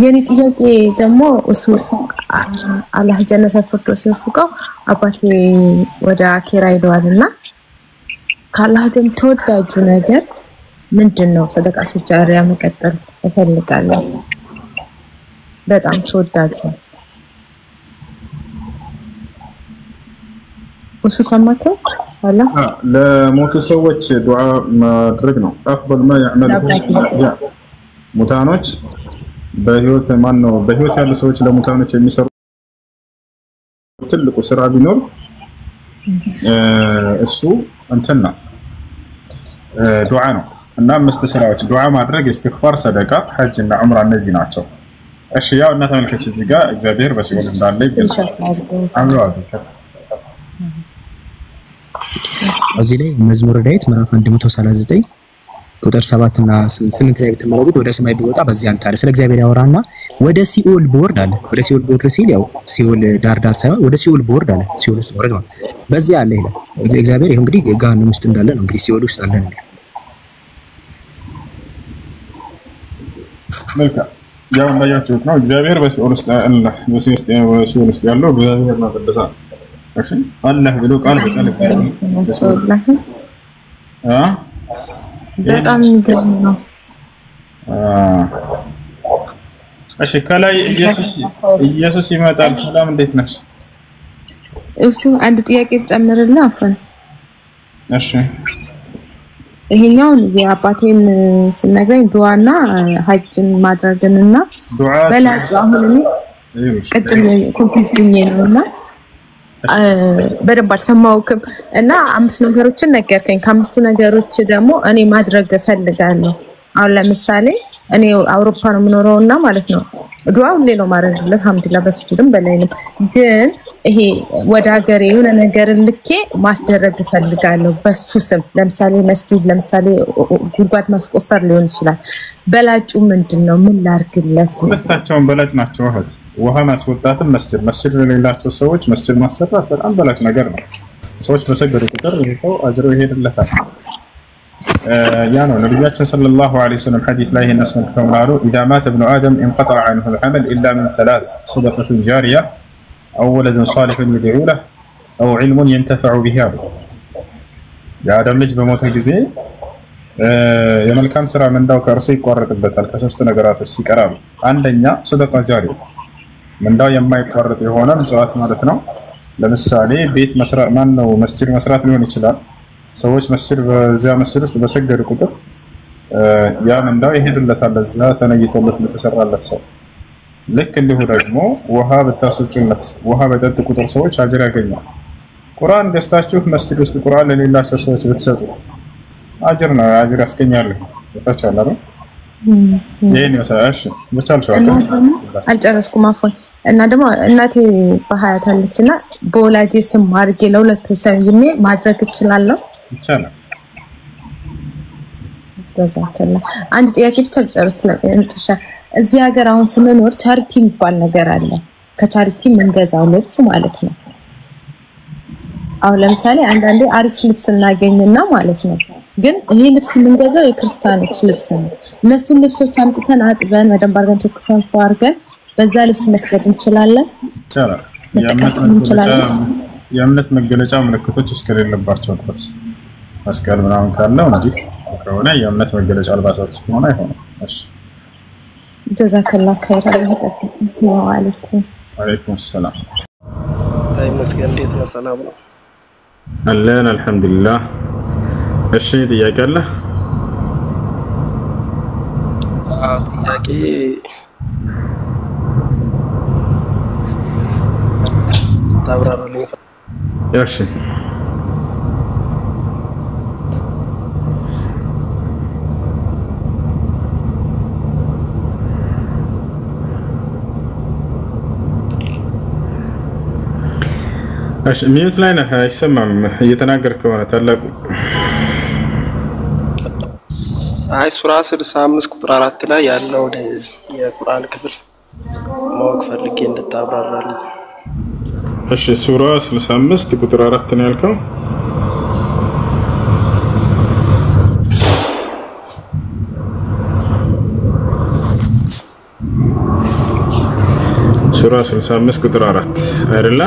የኔ ጥያቄ ደግሞ እሱ አላህ ጀነተ ፊርደውስ ሲወፍቀው አባቴ ወደ አኺራ ሄደዋልና ካላህ ዘንድ ተወዳጁ ነገር ምንድነው? ሰደቃቱ ጃሪያ መቀጠል እፈልጋለሁ። በጣም ተወዳጅ ነው። እሱ ሰማከ አላህ ለሞቱ ሰዎች ዱዓ ማድረግ ነው። አፍضل ما يعمله ሙታኖች በህይወት በህይወት ያሉ ሰዎች ለሙታኖች የሚሰሩ ትልቁ ስራ ቢኖር እሱ እንትና ዱዓ ነው። እና አምስት ስራዎች ዱዓ ማድረግ፣ ኢስቲግፋር፣ ሰደቃ፣ ሐጅ እና ዑምራ እነዚህ ናቸው። እሺ ያው እና ተመልከች እዚህ ጋር እግዚአብሔር በሲኦል እንዳለ ይገልጻል። እዚህ ላይ መዝሙረ ዳዊት ምዕራፍ 139 ቁጥር 7 እና 8 ላይ ብትመለከቱ ወደ ሰማይ ቢወጣ በዚያ አንተ አለ ስለ እግዚአብሔር ያወራና ወደ ሲኦል ቦርድ አለ። ወደ ሲኦል ቦርድ ሲል ያው ሲኦል ዳር ሳይሆን ወደ ሲኦል ቦርድ አለ። ሲኦል ውስጥ ወረደ ማለት በዚያ አለ ይላል እግዚአብሔር። ይሄ እንግዲህ ገሃነም ውስጥ እንዳለ ነው። እንግዲህ ሲኦል ውስጥ አለ ነው። መልካም ያው እንዳያችሁት ነው እግዚአብሔር በሲኦል ውስጥ አለ። በሲኦል ውስጥ ያለው እግዚአብሔር ነው ተደሳ እሺ አላህ ብሎ ቃል በቃል በጣም ይገርም ነው። እሺ ከላይ ኢየሱስ ይመጣል። ሰላም እንዴት ነሽ? እሱ አንድ ጥያቄ ተጨምርልኝ አፈን። እሺ ይሄኛው የአባቴን ስነግረኝ ዱዓና ሐጅን ማድረግንና በላጭ አሁን እኔ ቅድም ኮንፊውዝ ብዬ ነውና በደንብ አልሰማሁም እና አምስት ነገሮችን ነገርከኝ። ከአምስቱ ነገሮች ደግሞ እኔ ማድረግ ፈልጋለሁ። አሁን ለምሳሌ እኔ አውሮፓ ነው የምኖረውና ማለት ነው ዱዓው ሌላ ማድረግለት አልሐምዱሊላህ በሱጁድም በላይንም ግን ይሄ ወደ ሀገሬ የሆነ ነገር ልኬ ማስደረግ ፈልጋለሁ በሱ ስም። ለምሳሌ መስጂድ፣ ለምሳሌ ጉድጓድ ማስቆፈር ሊሆን ይችላል። በላጩ ምንድነው? ምን ላርግለት? ሁለታቸውም በላጭ ናቸው። እህት ውሃ ማስወጣትም መስጂድ ለሌላቸው ሰዎች መስጂድ ማሰራት በጣም በላጭ ነገር ነው። ሰዎች በሰገዱ ቁጥር ይሄው አጅሮ ይሄድለታል። ያ ነው ነብያችን ሰለላሁ ዐለይሂ ወሰለም ሐዲስ ላይ ይሄን አስመልክተው አሉ ኢዛ ማተ ኢብኑ አደም انقطع عنه العمل الا من ثلاث صدقة جارية أو ولد صالح يدعو له أو علم ينتفع به የአደም ልጅ በሞተ ጊዜ የመልካም ስራ ምንዳው ከእርሱ ይቋረጥበታል ከሶስት ነገራቶች ሲቀራሉ። አንደኛ ሰደቃ ጃሪያ ምንዳው የማይቋረጥ የሆነ ምጽዋት ማለት ነው። ለምሳሌ ቤት መስራት ነው መስጂድ መስራት ሊሆን ይችላል። ሰዎች መስጂድ በዚያ መስጂድ ውስጥ በሰገዱ ቁጥር ያ ምንዳው ይሄድለታል ለዛ ተነይቶለት ለተሰራለት ሰው። ልክ እንዲሁ ደግሞ ውሃ በታስወጩለት ውሃ በጠጡ ቁጥር ሰዎች አጅር ያገኛሉ። ቁርአን ገዝታችሁ መስጂድ ውስጥ ቁርአን ለሌላቸው ሰዎች ብትሰጡ አጅር ነው አጅር ያስገኛል። ወጣቻለ አይደል? ይሄን ይወሳሽ ብቻልሽ አልጨረስኩም አፎን እና ደግሞ እናቴ በሐያት አለችና በወላጄ ስም አድርጌ ለሁለቱ ሰምዬ ማድረግ እችላለሁ? ይቻላል። ተዛከለ አንድ ጥያቄ ብቻ ልጨርስ ለምጥሻ እዚህ ሀገር አሁን ስንኖር ቻሪቲ የሚባል ነገር አለ። ከቻሪቲ የምንገዛው ልብስ ማለት ነው። አሁን ለምሳሌ አንዳንዴ አሪፍ ልብስ እናገኝና ማለት ነው ግን ይሄ ልብስ የምንገዛው የክርስቲያኖች ልብስ ነው። እነሱን ልብሶች አምጥተን አጥበን በደንብ አድርገን ተኩሰን አድርገን በዛ ልብስ መስገድ እንችላለን? ይቻላል። የእምነት መገለጫ ምልክቶች እስከሌለባቸው ድረስ መስቀል ምናምን ካለው እንዲህ ከሆነ የእምነት መገለጫ አልባሳት ከሆነ አይሆንም። እሺ ጀዛከላህ ኸይር። ሰላም አለይኩም። ወአለይኩም ሰላም። አይ መስገን እንዴት ነው? ሰላም ነው አለን አልሐምዱሊላህ። እሺ ጥያቄ አለ? ጥያቄ ታብራራልኝ። እሺ እሺ ሚዩት ላይ ነህ፣ አይሰማም እየተናገርክ ከሆነ ታላቁ። አይ ሱራ 65 ቁጥር 4 ላይ ያለው የቁርአን ክፍል ማወቅ ፈልጌ እንድታብራራልኝ። እሺ ሱራ 65 ቁጥር 4 ነው ያልከው? ሱራ 65 ቁጥር 4 አይደለ?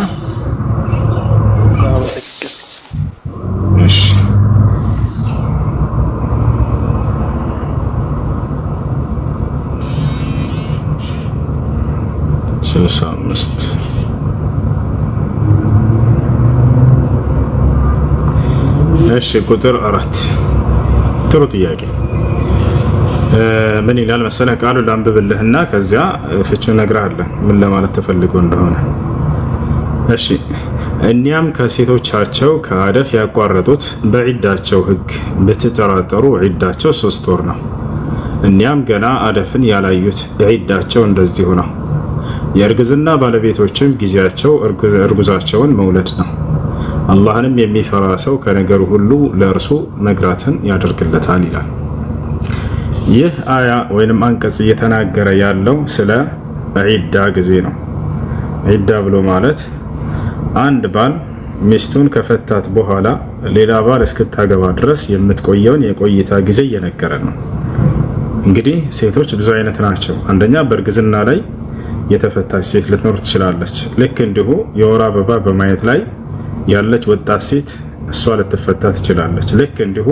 እሺ 65 እሺ ቁጥር 4 ጥሩ ጥያቄ። ምን ይላል መሰለህ? ቃሉ ላንብብልህና ከዚያ ፍቹን እነግርሃለሁ ምን ለማለት ተፈልጎ እንደሆነ። እሺ እኒያም ከሴቶቻቸው ከአደፍ ያቋረጡት በዒዳቸው ህግ ብትጠራጠሩ ዒዳቸው 3 ወር ነው። እኒያም ገና አደፍን ያላዩት ዒዳቸው እንደዚሁ ነው። የእርግዝና ባለቤቶችም ጊዜያቸው እርጉዛቸውን መውለድ ነው። አላህንም የሚፈራ ሰው ከነገሩ ሁሉ ለእርሱ መግራትን ያደርግለታል ይላል። ይህ አያ ወይንም አንቀጽ እየተናገረ ያለው ስለ ዒዳ ጊዜ ነው። ዒዳ ብሎ ማለት አንድ ባል ሚስቱን ከፈታት በኋላ ሌላ ባል እስክታገባ ድረስ የምትቆየውን የቆይታ ጊዜ እየነገረ ነው። እንግዲህ ሴቶች ብዙ አይነት ናቸው። አንደኛ በእርግዝና ላይ የተፈታች ሴት ልትኖር ትችላለች። ልክ እንዲሁ የወር አበባ በማየት ላይ ያለች ወጣት ሴት እሷ ልትፈታ ትችላለች። ልክ እንዲሁ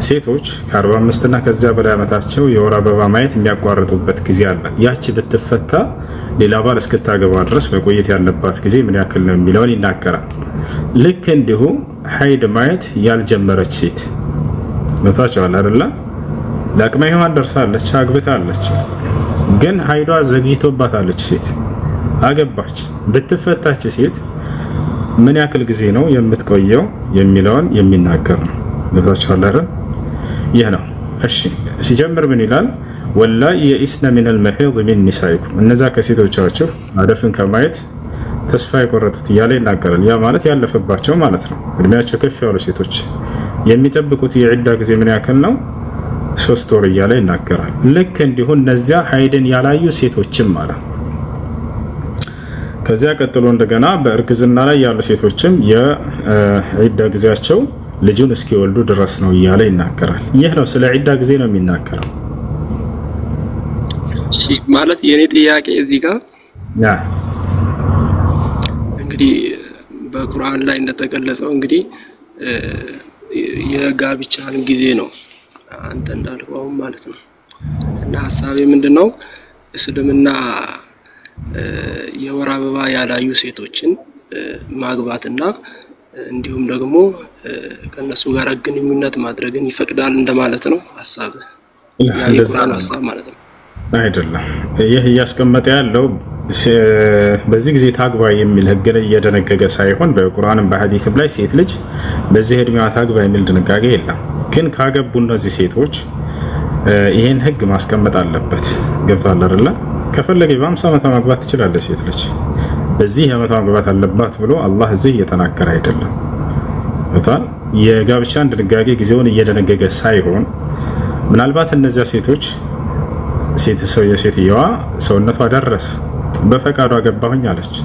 ሴቶች ከ45 እና ከዚያ በላይ ዓመታቸው የወር አበባ ማየት የሚያቋርጡበት ጊዜ አለ። ያቺ ብትፈታ ሌላ ባል እስክታገባ ድረስ መቆየት ያለባት ጊዜ ምን ያክል ነው የሚለውን ይናገራል። ልክ እንዲሁ ሀይድ ማየት ያልጀመረች ሴት መታቻለ አይደለ? ለአቅመ ሔዋን ደርሳለች፣ አግብታለች፣ ግን ሀይዷ ዘግይቶባታለች። ሴት አገባች፣ ብትፈታች ሴት ምን ያክል ጊዜ ነው የምትቆየው የሚለውን የሚናገር ነው። መታቻለ አይደል? ይህ ነው። እሺ ሲጀምር ምን ይላል? ወላሂ የኢስነ ሚነል መሒድ ሚን ኒሳኢኩም፣ እነዛ ከሴቶቻችሁ አደፍን ከማየት ተስፋ የቆረጡት እያለ ይናገራል። ያ ማለት ያለፈባቸው ማለት ነው። እድሜያቸው ከፍ ያሉ ሴቶች የሚጠብቁት የዒዳ ጊዜ ምን ያክል ነው? 3 ወር እያለ ይናገራል። ልክ እንዲሁ እነዚያ ሀይድን ያላዩ ሴቶችም ማለት። ከዚያ ቀጥሎ እንደገና በእርግዝና ላይ ያሉ ሴቶችም የዒዳ ጊዜያቸው ልጁን እስኪወልዱ ድረስ ነው እያለ ይናገራል። ይህ ነው ስለ ዒዳ ጊዜ ነው የሚናገረው። እሺ ማለት የኔ ጥያቄ እዚህ ጋር እንግዲህ በቁርአን ላይ እንደተገለጸው እንግዲህ የጋብቻን ጊዜ ነው አንተ እንዳልከው ማለት ነው። እና ሐሳቤ ምንድነው? እስልምና የወር አበባ ያላዩ ሴቶችን ማግባትና እንዲሁም ደግሞ ከነሱ ጋር ግንኙነት ማድረግን ይፈቅዳል እንደማለት ነው ሐሳብ። የቁርአን ሐሳብ ማለት ነው አይደለም። ይህ እያስቀመጠ ያለው በዚህ ጊዜ ታግባ የሚል ህግን እየደነገገ ሳይሆን በቁርአንም በሐዲስም ላይ ሴት ልጅ በዚህ እድሜዋ ታግባ የሚል ድንጋጌ የለም። ግን ካገቡ እነዚህ ሴቶች ይሄን ህግ ማስቀመጥ አለበት። ገብቷል አይደል? ከፈለገ በ50 ዓመት ማግባት ትችላለች ሴት ልጅ። በዚህ ዓመት ማግባት አለባት ብሎ አላህ እዚህ እየተናገረ አይደለም። ገብቷል? የጋብቻን ድንጋጌ ጊዜውን እየደነገገ ሳይሆን ምናልባት እነዚያ ሴቶች የሴትየዋ ሰውነቷ ደረሰ፣ በፈቃዷ ገባሁኝ አለች።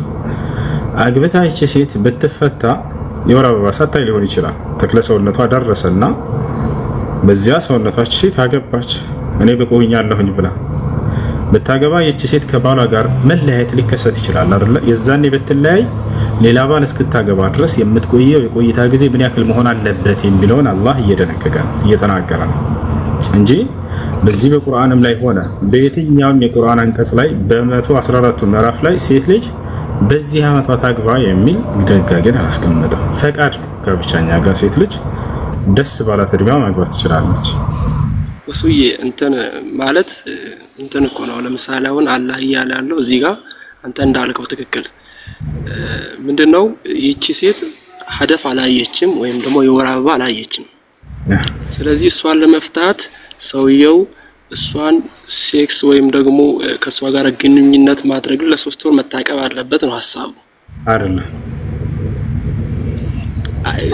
አግብታ ይቺ ሴት ብትፈታ የወር አበባ ሳታይ ሊሆን ይችላል። ተክለ ሰውነቷ ደረሰና በዚያ ሰውነቷ ሴት አገባች፣ እኔ ብቁኛለሁኝ ብላ ብታገባ የቺ ሴት ከባሏ ጋር መለያየት ሊከሰት ይችላል አይደል? የዛኔ በትለያይ ሌላ ባል እስክታገባ ድረስ የምትቆየው የቆይታ ጊዜ ምን ያክል መሆን አለበት የሚለውን አላህ እየደነገገ እየተናገረ ነው እንጂ በዚህ በቁርአንም ላይ ሆነ በየትኛውም የቁርአን አንቀጽ ላይ በ114ቱ ምዕራፍ ላይ ሴት ልጅ በዚህ ዓመቷ ታግባ የሚል ድንጋጌን አላስቀመጠም። ፈቃድ ነው ከብቻኛ ጋር ሴት ልጅ ደስ ባላት እድሜዋ ማግባት ትችላለች። ወሱዬ እንትን ማለት እንትን እኮ ነው። ለምሳሌ አሁን አላህ እያለ ያለው እዚህ ጋር አንተ እንዳልከው ትክክል ምንድነው ይቺ ሴት ሀደፍ አላየችም ወይም ደግሞ የወር አበባ አላየችም። ስለዚህ እሷን ለመፍታት ሰውየው እሷን ሴክስ ወይም ደግሞ ከሷ ጋር ግንኙነት ማድረግ ለ3 ወር መታቀብ አለበት ነው ሐሳቡ አይደለም?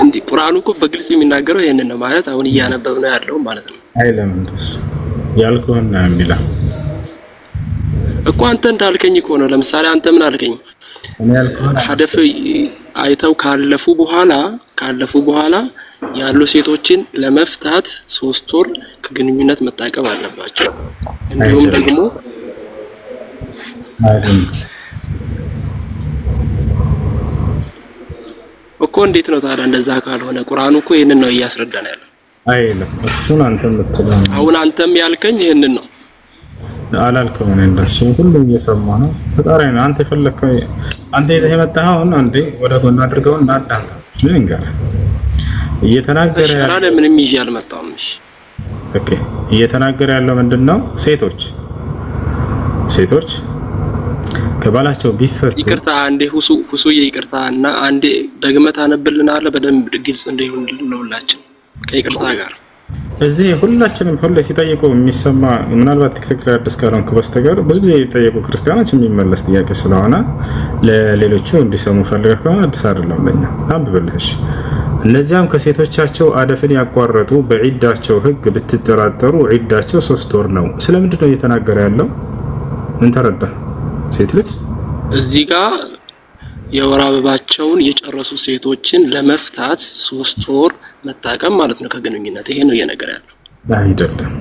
እንዴ ቁርአኑ እኮ በግልጽ የሚናገረው ይሄንን ነው ማለት አሁን እያነበብነው ያለው ማለት ነው። አይለም እንደሱ ያልኩህና የሚላ እኮ አንተ እንዳልከኝ እኮ ነው። ለምሳሌ አንተ ምን አልከኝ? እኔ ያልኩህ ሀደፍ አይተው ካለፉ በኋላ ያሉ ሴቶችን ለመፍታት 3 ወር ከግንኙነት መታቀብ አለባቸው። እንዲሁም ደግሞ አይደለም እኮ እንዴት ነው ታዲያ እንደዛ ካልሆነ ቁርአኑ እኮ ይሄንን ነው እያስረዳን ያለው። አይለም እሱን አንተም የምትለው አሁን አንተም ያልከኝ ይሄንን ነው አላልከው ነው እንደሱ ሁሉም እየሰማ ነው። ተጣራይ ነው አንተ የፈለከው አንተ ይዘህ የመጣኸውን አንዴ ወደ ጎን አድርገውና አዳምጥ። ልንገር እየተናገረ ያለው ምንም ይዤ አልመጣም። እሺ ኦኬ እየተናገረ ያለው ምንድነው? ሴቶች ከባላቸው ቢፈቱ ይቅርታ አንዴ ሁሱ ይቅርታና አንዴ ደግመት አነብልናለ በደንብ ግልጽ እንደሆነልን ለሁላችን ከይቅርታ ጋር እዚህ ሁላችንም ሁሉ ሲጠይቁ የሚሰማ ምናልባት ትክክል አዲስ ካሮንክ በስተቀር ብዙ ጊዜ የጠየቁ ክርስቲያኖች የሚመለስ ጥያቄ ስለሆነ ለሌሎቹ እንዲሰሙ ፈልገው ከሆነ አዲስ አይደለም ለኛ አንብብልሽ። እነዚያም ከሴቶቻቸው አደፍን ያቋረጡ በዒዳቸው ህግ ብትጠራጠሩ ዒዳቸው 3 ወር ነው። ስለምንድን ነው እየተናገረ ያለው? ምን ተረዳ? ሴት ልጅ እዚህ ጋር የወር አበባቸውን የጨረሱ ሴቶችን ለመፍታት 3 ወር መታቀም ማለት ነው ከግንኙነት። ይሄ ነው እየነገረ ያለው አይደለም?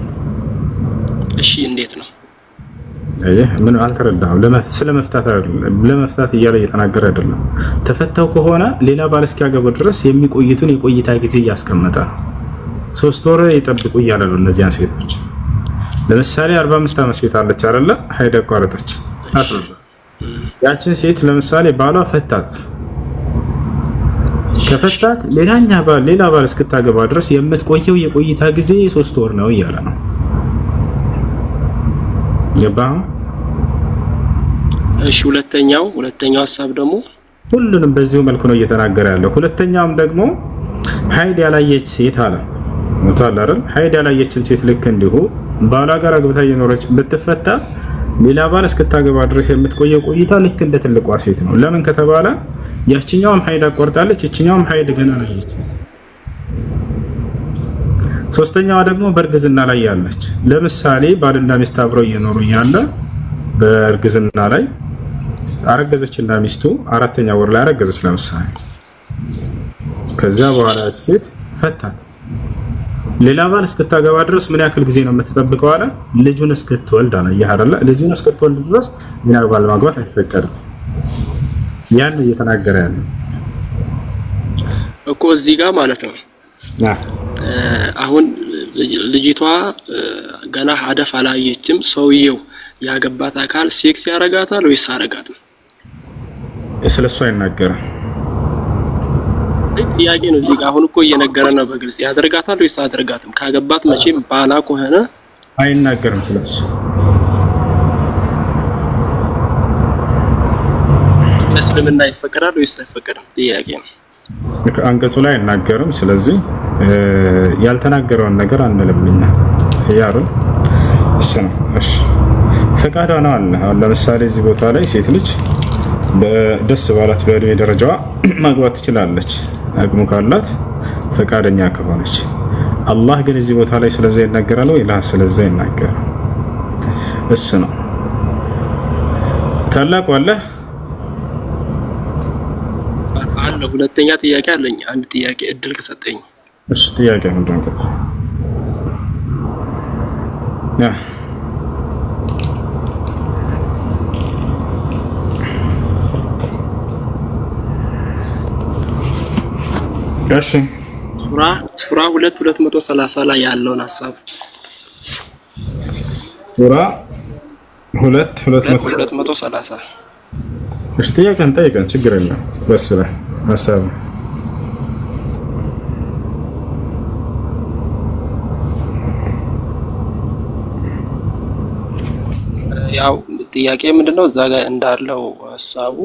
እሺ እንዴት ነው? ምን አልተረዳም? ለመፍታት እያለ እየተናገረ አይደለም። ተፈታው ከሆነ ሌላ ባል እስኪያገቡ ድረስ የሚቆይቱን የቆይታ ጊዜ እያስቀመጠ 3 ወር ይጠብቁ እያለ ነው እነዚያን ሴቶች። ለምሳሌ 45 ዓመት ሴት አለች አይደለ? ሀይድ አቋረጠች። ያችን ሴት ለምሳሌ ባሏ ፈታት። ከፈታት ሌላ ባል እስክታገባ ድረስ የምትቆየው የቆይታ ጊዜ 3 ወር ነው እያለ ነው። ገባህ? እሺ ሁለተኛው ሐሳብ ደግሞ ሁሉንም በዚሁ መልኩ ነው እየተናገረ ያለው። ሁለተኛውም ደግሞ ሀይድ ያላየች ሴት አለ ሞታል አይደል? ሀይድ ያላየችን ሴት ልክ እንዲሁ ባሏ ጋር አግብታ እየኖረች ብትፈታ ሌላ ባል እስክታገባ ድረስ የምትቆየው ቆይታ ልክ እንደ ትልቋ ሴት ነው። ለምን ከተባለ ያቺኛውም ሀይድ አቋርጣለች፣ እቺኛውም ሀይድ ገና አላየች። ሶስተኛዋ ደግሞ በእርግዝና ላይ ያለች። ለምሳሌ ባልና ሚስት አብረው እየኖሩ ያለ በእርግዝና ላይ አረገዘችና ሚስቱ 4ኛ ወር ላይ አረገዘች ለምሳሌ። ከዛ በኋላ ሴት ፈታት። ሌላ ባል እስክታገባ ድረስ ምን ያክል ጊዜ ነው የምትጠብቀው አለ? ልጁን እስክትወልድ አለ። ያሃራለ ልጁን እስክትወልድ ድረስ ሌላ ባል ማግባት አይፈቀድም። ያን እየተናገረ ያለው እኮ እዚህ ጋር ማለት ነው። አሁን ልጅቷ ገና ሀደፍ አላየችም። ሰውየው ያገባት አካል ሴክስ ያረጋታል ወይስ አረጋትም? ስለሱ አይናገርም። ጥያቄ ነው እዚህ ጋር አሁን እኮ እየነገረ ነው በግልጽ ያደርጋታል ወይስ አያደርጋትም? ካገባት መቼም ባላ ከሆነ አይናገርም ስለሱ። ለእስልምና ይፈቀዳል ወይስ አይፈቀድም ጥያቄ ነው። አንቀጹ ላይ አይናገርም። ስለዚህ ያልተናገረውን ነገር አንልምኛ ያሩን እሱ ነው። እሺ ፈቃዷ ነው አለ። አሁን ለምሳሌ እዚህ ቦታ ላይ ሴት ልጅ በደስ ባላት በእድሜ ደረጃዋ ማግባት ትችላለች አቅሙ ካላት ፈቃደኛ ከሆነች። አላህ ግን እዚህ ቦታ ላይ ስለዚህ ይናገራል ወይ? ስለዚህ ይናገራል። እሱ ነው ታላቅ ወለ አለ። ሁለተኛ ጥያቄ አለኝ። አንድ ጥያቄ እድል ከሰጠኝ። እሺ ጥያቄ ምንድን ነው? እሺ ሱራ 2:230 ላይ ያለውን ሐሳብ ሱራ 2:230 እሺ ጥያቄን ጠይቀን ችግር የለም በስ ላይ ሐሳብ ያው ጥያቄ ምንድነው እዛ ጋር እንዳለው ሐሳቡ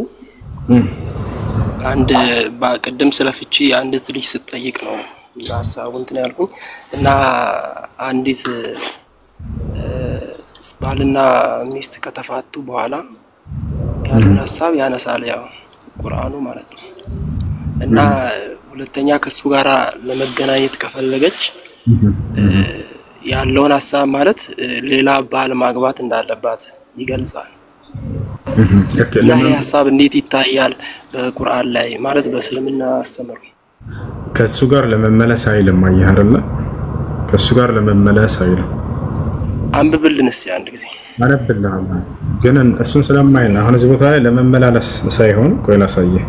አንድ በቅድም ስለፍቺ አንድ ልጅ ስትጠይቅ ነው ሐሳቡ እንትን ያልኩኝ እና አንዲት ባልና ሚስት ከተፋቱ በኋላ ያሉን ሐሳብ ያነሳል ያው ቁርአኑ ማለት ነው እና ሁለተኛ ከሱ ጋራ ለመገናኘት ከፈለገች ያለውን ሐሳብ ማለት ሌላ ባል ማግባት እንዳለባት ይገልጻል። ይሄ ሐሳብ እንዴት ይታያል በቁርአን ላይ ማለት በእስልምና አስተምሮ? ከሱ ጋር ለመመለስ አይልም አየህ አይደለ? ከሱ ጋር ለመመለስ አይልም። አንብብልን እስቲ አንድ ጊዜ አነብልሃለሁ ግን እሱን ስለማይና አሁን እዚህ ቦታ ላይ ለመመላለስ ሳይሆን ቆይ ላሳየህ።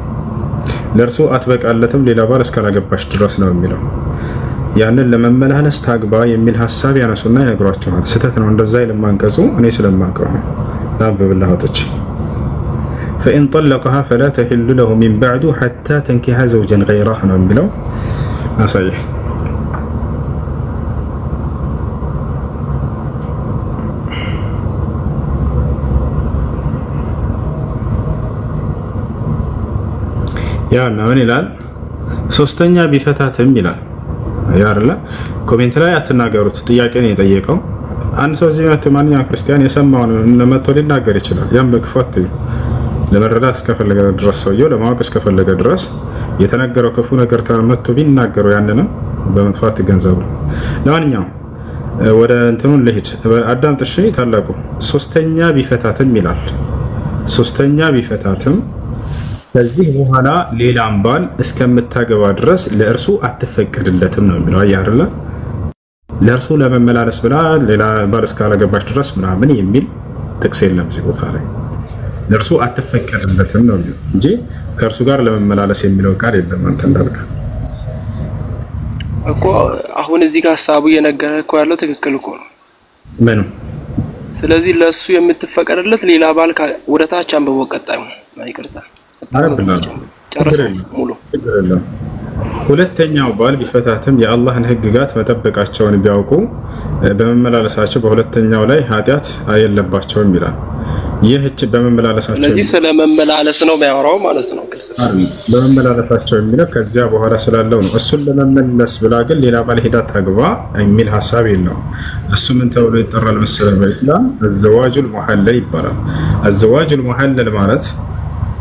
ለእርሱ አትበቃለትም ሌላ ባል እስካላገባሽ ድረስ ነው የሚለው። ያንን ለመመላለስ ታግባ የሚል ሐሳብ ያነሱና ይነግሯቸዋል። ስህተት ነው እንደዛ ይልም አንቀጹ እኔ ስለማውቀው ነው። ላንብብልህ አውጥቼ فإن طلقها فلا تحل له من بعد حتى تنكح زوجا غيره ነው የሚለው አሳየህ። ያ ነው ይላል ሶስተኛ ቢፈታትም ይላል ያርላ ኮሜንት ላይ አትናገሩት ጥያቄ ነው የጠየቀው አንድ ሰው እዚህ መጥቶ ማንኛውም ክርስቲያን የሰማውን መጥቶ ሊናገር ይችላል ያን በክፋት ለመረዳት እስከፈለገ ድረስ ሰውየው ለማወቅ እስከፈለገ ድረስ የተነገረው ክፉ ነገር ተመጥቶ ቢናገረው ያንንም በመጥፋት ገንዘቡ ለማንኛውም ወደ እንትኑን ለሂድ አዳም ጥሺ ታላቁ ሶስተኛ ቢፈታትም ይላል ሶስተኛ ቢፈታትም ከዚህ በኋላ ሌላም ባል እስከምታገባ ድረስ ለእርሱ አትፈቀድለትም ነው የሚለው አይደለ ለእርሱ ለመመላለስ ብላ ሌላ ባል እስካላገባች ድረስ ምናምን የሚል ጥቅስ የለም እዚህ ቦታ ላይ ለእርሱ አትፈቀድለትም ነው እንጂ ከእርሱ ጋር ለመመላለስ የሚለው ቃል የለም አንተ እንዳልከ እኮ አሁን እዚህ ጋር ሐሳቡ የነገረ እኮ ያለው ትክክል እኮ ነው ምን ስለዚህ ለሱ የምትፈቀድለት ሌላ ባል ወደታች አንብቦ ቀጣዩ አይቅርታ ሙሉ ሁለተኛው ባል ቢፈታትም የአላህን ህግጋት መጠበቃቸውን ቢያውቁ በመመላለሳቸው በሁለተኛው ላይ ኃጢያት አይለባቸውም ይላል ይህች በመመላለሳቸው ስለዚህ ስለመመላለስ ነው የሚያወራው ማለት ነው በመመላለሳቸው የሚለው ከዚያ በኋላ ስላለው ነው እሱን ለመመለስ ብላ ግን ሌላ ባል ሄዳ ታግባ የሚል ሐሳብ የለው እሱ ምን ተብሎ ይጠራል መሰለህ በእስላም الزواج المحلل ይባላል الزواج المحلل ማለት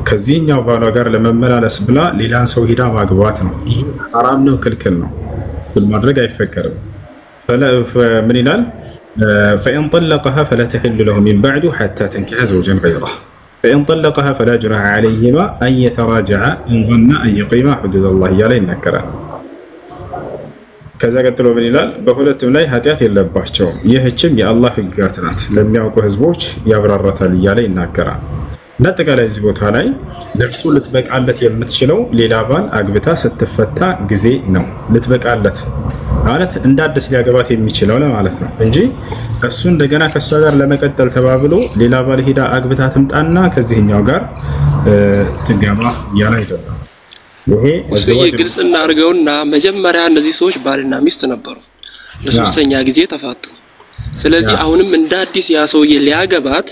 ከዚህኛው ባሏ ጋር ለመመላለስ ብላ ሌላን ሰው ሄዳ ማግባት ነው ይሄ حرام ነው ክልክል ነው ማድረግ አይፈቀድም ምን ይላል فإن طلقها فلا تحل له من بعد حتى تنكح زوجا غيره فإن طلقها فلا جناح عليهما أن يتراجعا إن ظنا أن يقيما حدود الله يلا ينكرا كذا قلت له من ይላል በሁለቱም ላይ ኃጢያት የለባቸውም ይህችም የአላህ ህግጋት ናት ለሚያውቁ ህዝቦች ያብራራታል ይያለ ይናገራል ለተቀላይ እዚህ ቦታ ላይ ለርሱ ልትበቃለት የምትችለው ሌላ ባል አግብታ ስትፈታ ጊዜ ነው ልትበቃለት ማለት እንደ አዲስ ሊያገባት የሚችለው ለማለት ነው እንጂ እሱ እንደገና ከሷ ጋር ለመቀጠል ተባብሎ ሌላ ባል ሄዳ አግብታ ትምጣና ከዚህኛው ጋር ትገባ ያለ አይደለም ይሄ ወሰይ ግልጽ እናርገውና መጀመሪያ እነዚህ ሰዎች ባልና ሚስት ነበሩ ለሶስተኛ ጊዜ ተፋቱ ስለዚህ አሁንም እንደ አዲስ ያ ሰውዬ ሊያገባት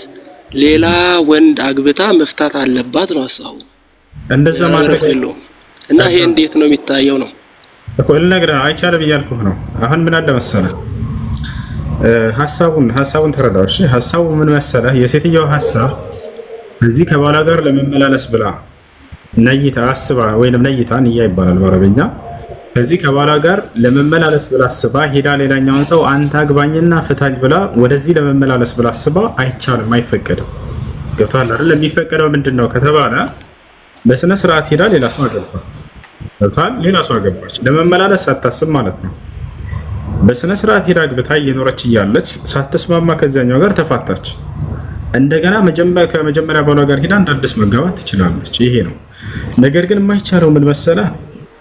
ሌላ ወንድ አግብታ መፍታት አለባት ነው ሐሳቡ እንደዛ ማድረግ የለውም እና ይሄ እንዴት ነው የሚታየው ነው እኮ ለነገር አይቻልም ይያልኩህ ነው አሁን ምን አለ መሰለህ ሐሳቡን ተረዳው እሺ ሐሳቡ ምን መሰለህ የሴትየው ሐሳብ እዚህ ከባላ ጋር ለመመላለስ ብላ ነይታ አስባ ወይንም ነይታ ንያ ይባላል በአረብኛ ከዚህ ከባላ ጋር ለመመላለስ ብላ አስባ ሄዳ ሌላኛውን ሰው አንተ አግባኝና ፍታኝ ብላ ወደዚህ ለመመላለስ ብላ አስባ አይቻልም አይፈቀድም ገብቷል አይደል የሚፈቀደው ምንድነው ከተባለ በስነ ስርዓት ሄዳ ሌላ ሰው አገባች ገብቷል ሌላ ሰው አገባች ለመመላለስ ሳታስብ ማለት ነው በስነ ስርዓት ሄዳ አግብታ እየኖረች እያለች ሳትስማማ ከዛኛው ጋር ተፋታች እንደገና ከመጀመሪያ ባሏ ጋር ሄዳ እንዳዲስ መጋባት ትችላለች ይሄ ነው ነገር ግን የማይቻለው ምን መሰለህ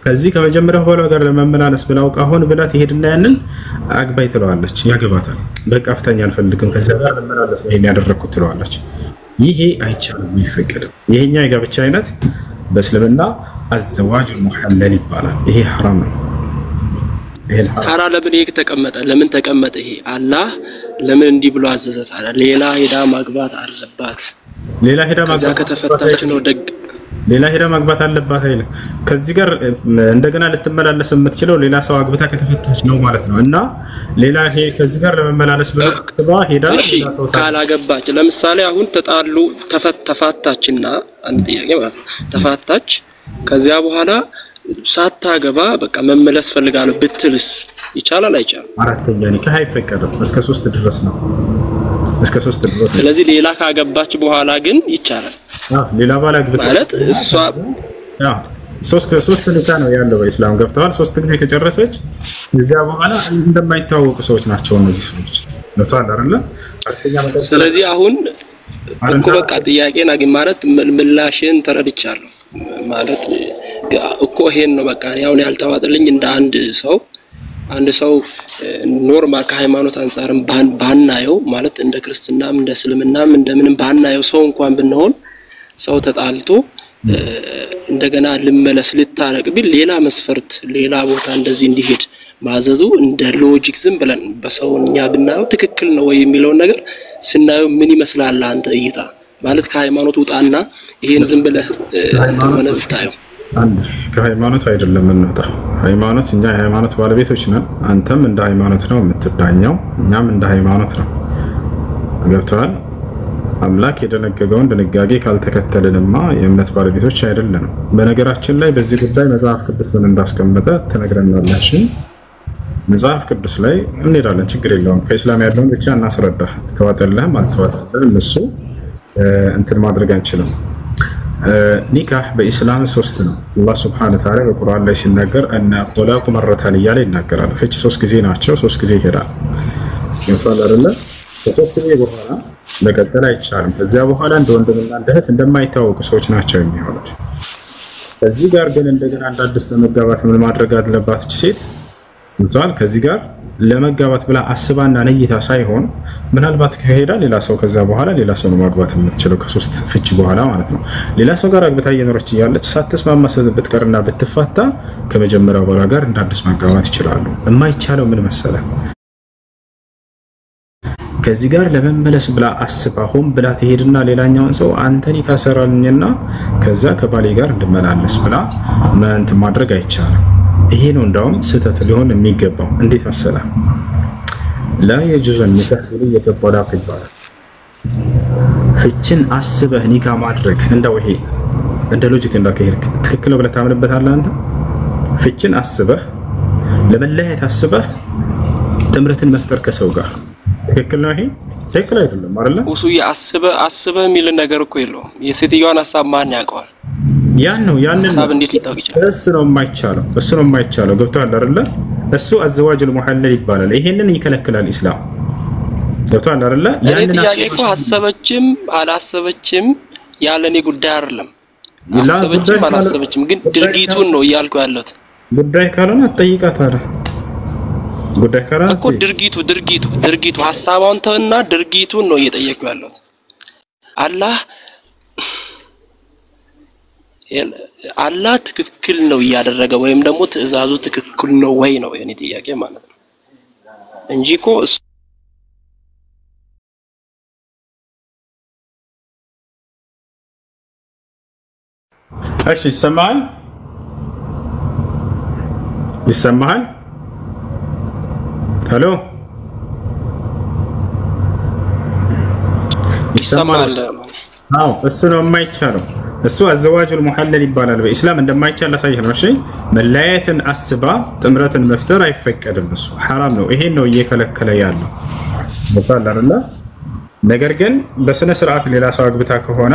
ከዚህ ከመጀመሪያው ባሏ ጋር ለመመላለስ ብላ አውቃ ሆን ብላ ትሄድና ያንን አግባይ ትለዋለች፣ ያገባታል። በቃ ፍታኝ አልፈልግም ከዛ ጋር ለመመላለስ ነው ያደረኩት ትለዋለች። ይሄ አይቻልም፣ አይፈቀድም። ይሄኛው የጋብቻ አይነት በእስልምና አዘዋጅ ሙሐለል ይባላል። ይሄ ሐራም ነው። ይሄ ታራ ለምን ይሄ ተቀመጠ? ለምን ተቀመጠ? ይሄ አላህ ለምን እንዲህ ብሎ አዘዘ? ታራ ሌላ ሄዳ ማግባት አለባት። ሌላ ሄዳ ማግባት ከተፈታች ነው ደግ ሌላ ሄዳ ማግባት አለባት አይደል? ከዚህ ጋር እንደገና ልትመላለስ የምትችለው ሌላ ሰው አግብታ ከተፈታች ነው ማለት ነው። እና ሌላ ከዚህ ጋር ለመመላለስ ብላ ሄዳ ካላገባች ለምሳሌ አሁን ተጣሉ ተፋታችና አንድ ጥያቄ ማለት ነው። ተፋታች ከዚያ በኋላ ሳታገባ በቃ መመለስ ፈልጋለሁ ብትልስ ይቻላል አይቻልም? አራተኛ ኒካህ አይፈቀድም። እስከ 3 ድረስ ነው። እስከ 3 ድረስ። ስለዚህ ሌላ ካገባች በኋላ ግን ይቻላል። ሌላ ባል አግብታ ማለት እሷ ሶስት ኒካህ ነው ያለው በእስላም ገብተዋል። 3 ጊዜ ከጨረሰች እዚያ በኋላ እንደማይታወቁ ሰዎች ናቸው እነዚህ ሰዎች ለቷል አይደለ? ስለዚህ አሁን እኮ በቃ ጥያቄና ግን ማለት ምላሽን ተረድቻለሁ ማለት እኮ ይሄን ነው በቃ ያው ነው ያልተዋጠልኝ እንደ አንድ ሰው ኖርማል ከሃይማኖት አንፃርም ባናየው ማለት እንደ ክርስትናም እንደ እስልምናም እንደምንም ባናየው ሰው እንኳን ብንሆን ሰው ተጣልቶ እንደገና ልመለስ ልታረቅ ቢል ሌላ መስፈርት ሌላ ቦታ እንደዚህ እንዲሄድ ማዘዙ እንደ ሎጂክ ዝም ብለን በሰውኛ ብናየው ትክክል ነው ወይ የሚለው ነገር ስናየው ምን ይመስላል አንተ እይታ ማለት ከሃይማኖት ውጣና ይሄን ዝም ብለህ ተመነ ብታየው አንድ ከሃይማኖት አይደለም እንወጣ ሃይማኖት እኛ የሃይማኖት ባለቤቶች ነን አንተም እንደ ሃይማኖት ነው የምትዳኛው እኛም እንደ ሃይማኖት ነው ገብቷል አምላክ የደነገገውን ድንጋጌ ካልተከተልንማ የእምነት ባለቤቶች አይደለንም በነገራችን ላይ በዚህ ጉዳይ መጽሐፍ ቅዱስ ምን እንዳስቀመጠ ተነግረናለሽ መጽሐፍ ቅዱስ ላይ እንሄዳለን ችግር የለውም ከእስላም ያለውን ብቻ እናስረዳ ተዋጠልህም አልተዋጠልህም እሱ እንትን ማድረግ አንችልም ኒካህ በእስላም 3 ነው አላህ Subhanahu Wa Ta'ala በቁርአን ላይ ሲናገር እና ጦላቁ መረታን እያለ ይናገራል ፍቺ 3 ጊዜ ናቸው 3 ጊዜ ይሄዳል ይፈል አይደለ ከ3 ጊዜ በኋላ ለቀጠል አይቻልም ከዚያ በኋላ እንደ ወንድምና እንደ እህት እንደማይታወቁ ሰዎች ናቸው የሚሆኑት እዚህ ጋር ግን እንደገና አንድ አዲስ ለመጋባት ምን ማድረግ አለባት ሴት እንቷል ከዚህ ጋር ለመጋባት ብላ አስባና ነይታ ሳይሆን ምናልባት ከሄዳ ሌላ ሰው ከዛ በኋላ ሌላ ሰው ነው ማግባት የምትችለው ከ3 ፍቺ በኋላ ማለት ነው ሌላ ሰው ጋር አግብታ እየኖረች ያለች ሳትስማማ ብትቀርና ብትፋታ ከመጀመሪያው ባሏ ጋር እንደ አዲስ ማጋባት ይችላሉ የማይቻለው ምን መሰለ ከዚህ ጋር ለመመለስ ብላ አስባሁም ብላ ትሄድና ሌላኛውን ሰው አንተኒ ካሰራልኝና ከዛ ከባሌ ጋር እንድመላለስ ብላ ማንተ ማድረግ አይቻልም ይሄ ነው እንዳውም ስተት ሊሆን የሚገባው እንዴት መሰለ لا يجوز النكاح يتطلق ይባላል ፍቺን አስበህ ኒካ ማድረግ እንደው ይሄ እንደ ሎጂክ እንዳከሄድክ ትክክል ነው ብለህ ታምንበታለህ አንተ ፍቺን አስበህ ለመለያየት አስበህ ጥምረትን መፍጠር ከሰው ጋር ትክክል ነው ይሄ ትክክል አይደለም አይደል እሱ አስበህ የሚል ነገር እኮ የለውም የሴትዮዋን ሐሳብ ማን ያውቀዋል ያን ነው ሐሳብ እንዴት ሊታወቅ ይችላል እሱ ነው የማይቻለው ገብቷል አይደል እሱ አዘዋጅ المحلل ይባላል ይሄንን ይከለክላል ኢስላም ገብቷል አይደል ያንን ያቄቆ አሰበችም አላሰበችም ያለኔ ጉዳይ አይደለም አሰበችም አላሰበችም ግን ድርጊቱን ነው እያልኩ ያለሁት ጉዳይ ካለና አጠይቃት አይደል ጉዳይ ካለና እኮ ድርጊቱ ሐሳባውን ተውና ድርጊቱን ነው እየጠየቁ ያለሁት አላህ ትክክል ነው እያደረገ ወይም ደግሞ ትዕዛዙ ትክክል ነው ወይ ነው የኔ ጥያቄ ማለት ነው እንጂኮ እሺ ይሰማል ሄሎ ይሰማል አው እሱ ነው የማይቻለው እሱ አዘዋጅ المحلل ይባላል በእስላም እንደማይቻል አሳይህ ነው እሺ መለያየትን አስባ ጥምረትን መፍጠር አይፈቀድም እሱ حرام ነው ይሄን ነው እየከለከለ ያለው ወጣላ አይደል ነገር ግን በስነ ስርዓት ሌላ ሰው አግብታ ከሆነ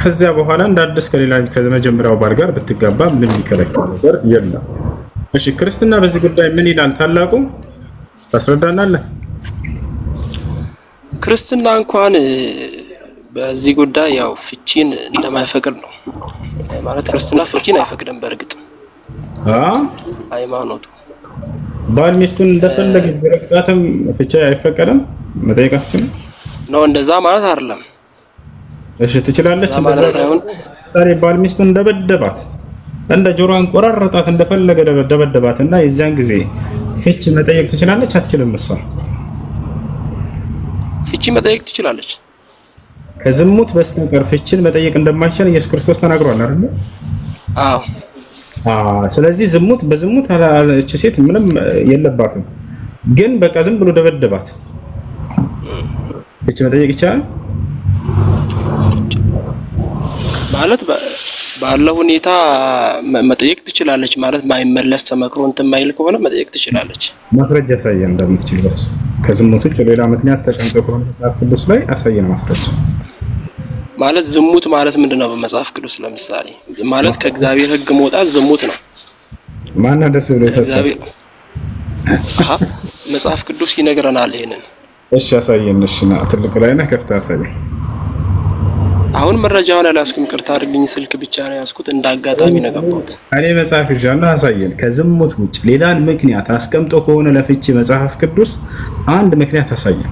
ከዚያ በኋላ እንዳድስ ከሌላ ከመጀመሪያው ባል ጋር ብትጋባ ምን የሚከለክል ነገር የለም እሺ ክርስትና በዚህ ጉዳይ ምን ይላል ታላቁ ታስረዳናለህ ክርስትና እንኳን በዚህ ጉዳይ ያው ፍቺን እንደማይፈቅድ ነው ማለት ክርስትና ፍቺን አይፈቅድም በርግጥ ሃይማኖቱ ባል ሚስቱን እንደፈለገ ቢረግጣትም ፍቺ አይፈቀድም መጠየቅ አትችልም ነው እንደዛ ማለት አይደለም እሺ ትችላለች ማለት ሳይሆን ዛሬ ባል ሚስቱን እንደበደባት እንደ ጆሮዋን ቆራረጣት እንደፈለገ ደበደባትና የዛን ጊዜ ፍቺ መጠየቅ ትችላለች አትችልም እሷ ፍቺ መጠየቅ ትችላለች ከዝሙት በስተቀር ፍቺን መጠየቅ እንደማይቻል ኢየሱስ ክርስቶስ ተናግሯል አይደል አዎ ስለዚህ ዝሙት በዝሙት እቺ ሴት ምንም የለባትም ግን በቃ ዝም ብሎ ደበደባት ፍቺ መጠየቅ ይቻላል ማለት ባለው ሁኔታ መጠየቅ ትችላለች ማለት ማይመለስ ተመክሮ እንትን ማይል ከሆነ መጠየቅ ትችላለች ማስረጃ ሳይን እንደምትችል ከዝሙት ውጭ ሌላ ምክንያት ተቀምጦ ከሆነ መጽሐፍ ቅዱስ ላይ አሳየን ማስረጃ ማለት ዝሙት ማለት ምንድነው በመጽሐፍ ቅዱስ ለምሳሌ ማለት ከእግዚአብሔር ሕግ መውጣት ዝሙት ነው ማን ደስ ብሎ ተጣጣ መጽሐፍ ቅዱስ ይነግረናል ይሄንን እሺ አሳየን እሺ ና ትልቁ ላይ ነው ከፍታ አሳየን አሁን መረጃውን አላስኩም ቅርታ አድርግኝ ስልክ ብቻ ነው ያስኩት እንዳጋጣሚ ነገርኩት እኔ መጽሐፍ ይዣና አሳየን ከዝሙት ውጭ ሌላን ምክንያት አስቀምጦ ከሆነ ለፍቺ መጽሐፍ ቅዱስ አንድ ምክንያት አሳየን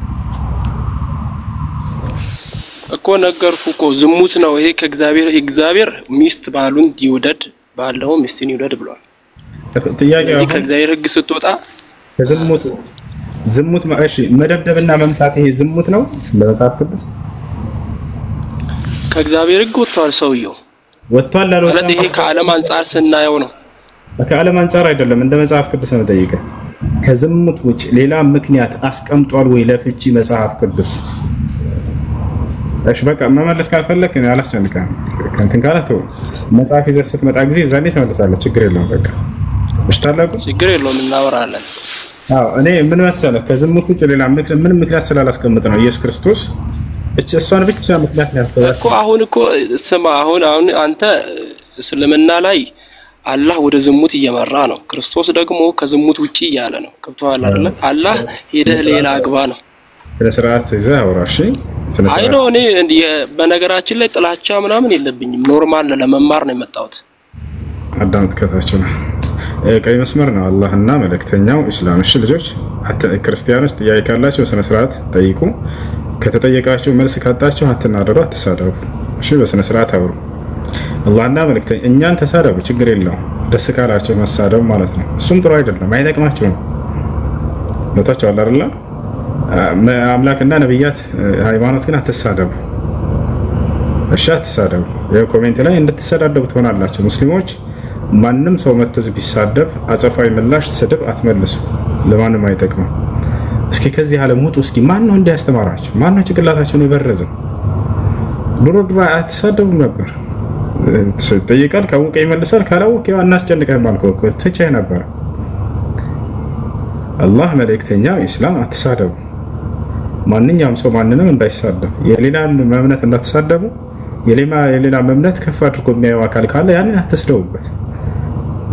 እኮ ነገርኩ እኮ ዝሙት ነው ይሄ ከእግዚአብሔር ሚስት ባሉን ይውደድ ባለው ሚስትን ይውደድ ብሏል ጥያቄው ከእግዚአብሔር ሕግ ስትወጣ ዝሙት ማእሺ መደብደብና መምታት ይሄ ዝሙት ነው ለመጽሐፍ ቅዱስ ከእግዚአብሔር ሕግ ወጥቷል ሰውየው ወጥቷል ማለት ይሄ ከዓለም አንፃር ስናየው ነው ከዓለም አንፃር አይደለም እንደ መጽሐፍ ቅዱስ ነው ጠይቀ ከዝሙት ውጭ ሌላ ምክንያት አስቀምጧል ወይ ለፍቺ መጽሐፍ ቅዱስ እሺ በቃ መመለስ ካልፈለክ እኔ አላስጨንቅም ከንትን ካላቶ መጽሐፍ ይዘህ ስትመጣ ጊዜ ዛኔ ተመለሳለህ ችግር የለውም በቃ እሺ ታላቁ ችግር የለውም እናወራለን እኔ ምን መሰለህ ከዝሙት ውጭ ሌላ ምን ምክንያት ስላላስቀምጥ ነው ኢየሱስ ክርስቶስ እሷን ብቻ ምክንያት ያስፈልጋል እኮ አሁን እኮ ስማ አሁን አንተ እስልምና ላይ አላህ ወደ ዝሙት እየመራ ነው ክርስቶስ ደግሞ ከዝሙት ውጪ እያለ ነው ከብቷል አይደል አላህ ሄደህ ሌላ አግባ ነው ስለስርዓት ይዘህ አውራሽ አይ ነው እኔ በነገራችን ላይ ጥላቻ ምናምን የለብኝም ኖርማል ለመማር ነው የመጣሁት አዳምጥ ከታችሁ ነው ቀይ መስመር ነው አላህና መልእክተኛው እስላም እሺ ልጆች ክርስቲያኖች ጥያቄ ካላችሁ ስነ ስርዓት ጠይቁ ከተጠየቃችሁ መልስ ካጣችሁ አትናደሩ አትሳደቡ እሺ በስነ ስርዓት አውሩ አላህና መልእክተኛ እኛን ተሳደቡ ችግር የለውም ደስ ካላችሁ መሳደብ ማለት ነው እሱም ጥሩ አይደለም አይጠቅማችሁም ለታችሁ አይደል አምላክና ነብያት ሃይማኖት ግን አትሳደቡ እሺ አትሳደቡ የኮሜንት ላይ እንድትሰዳደቡ ትሆናላችሁ ሙስሊሞች ማንንም ሰው መጥቶ ቢሳደብ አጸፋዊ ምላሽ ስድብ አትመልሱ ለማንም አይጠቅም እስኪ ከዚህ ዓለም ውጡ እስኪ ማን ነው እንዲያስተማራችሁ ማን ነው ጭቅላታችሁን ይበረዘው ድሮ አትሳደቡ ነበር ጠይቃል ካወቀ ይመልሳል ካላወቀ እናስጨንቀህ ማልከው ተቻይ ነበር አላህ መልእክተኛው ኢስላም አትሳደቡ ማንኛውም ሰው ማንንም እንዳይሳደብ የሌላን እምነት እንዳትሳደቡ የሌላ እምነት ከፍ አድርጎ የሚያየው አካል ካለ ያንን አትስደውበት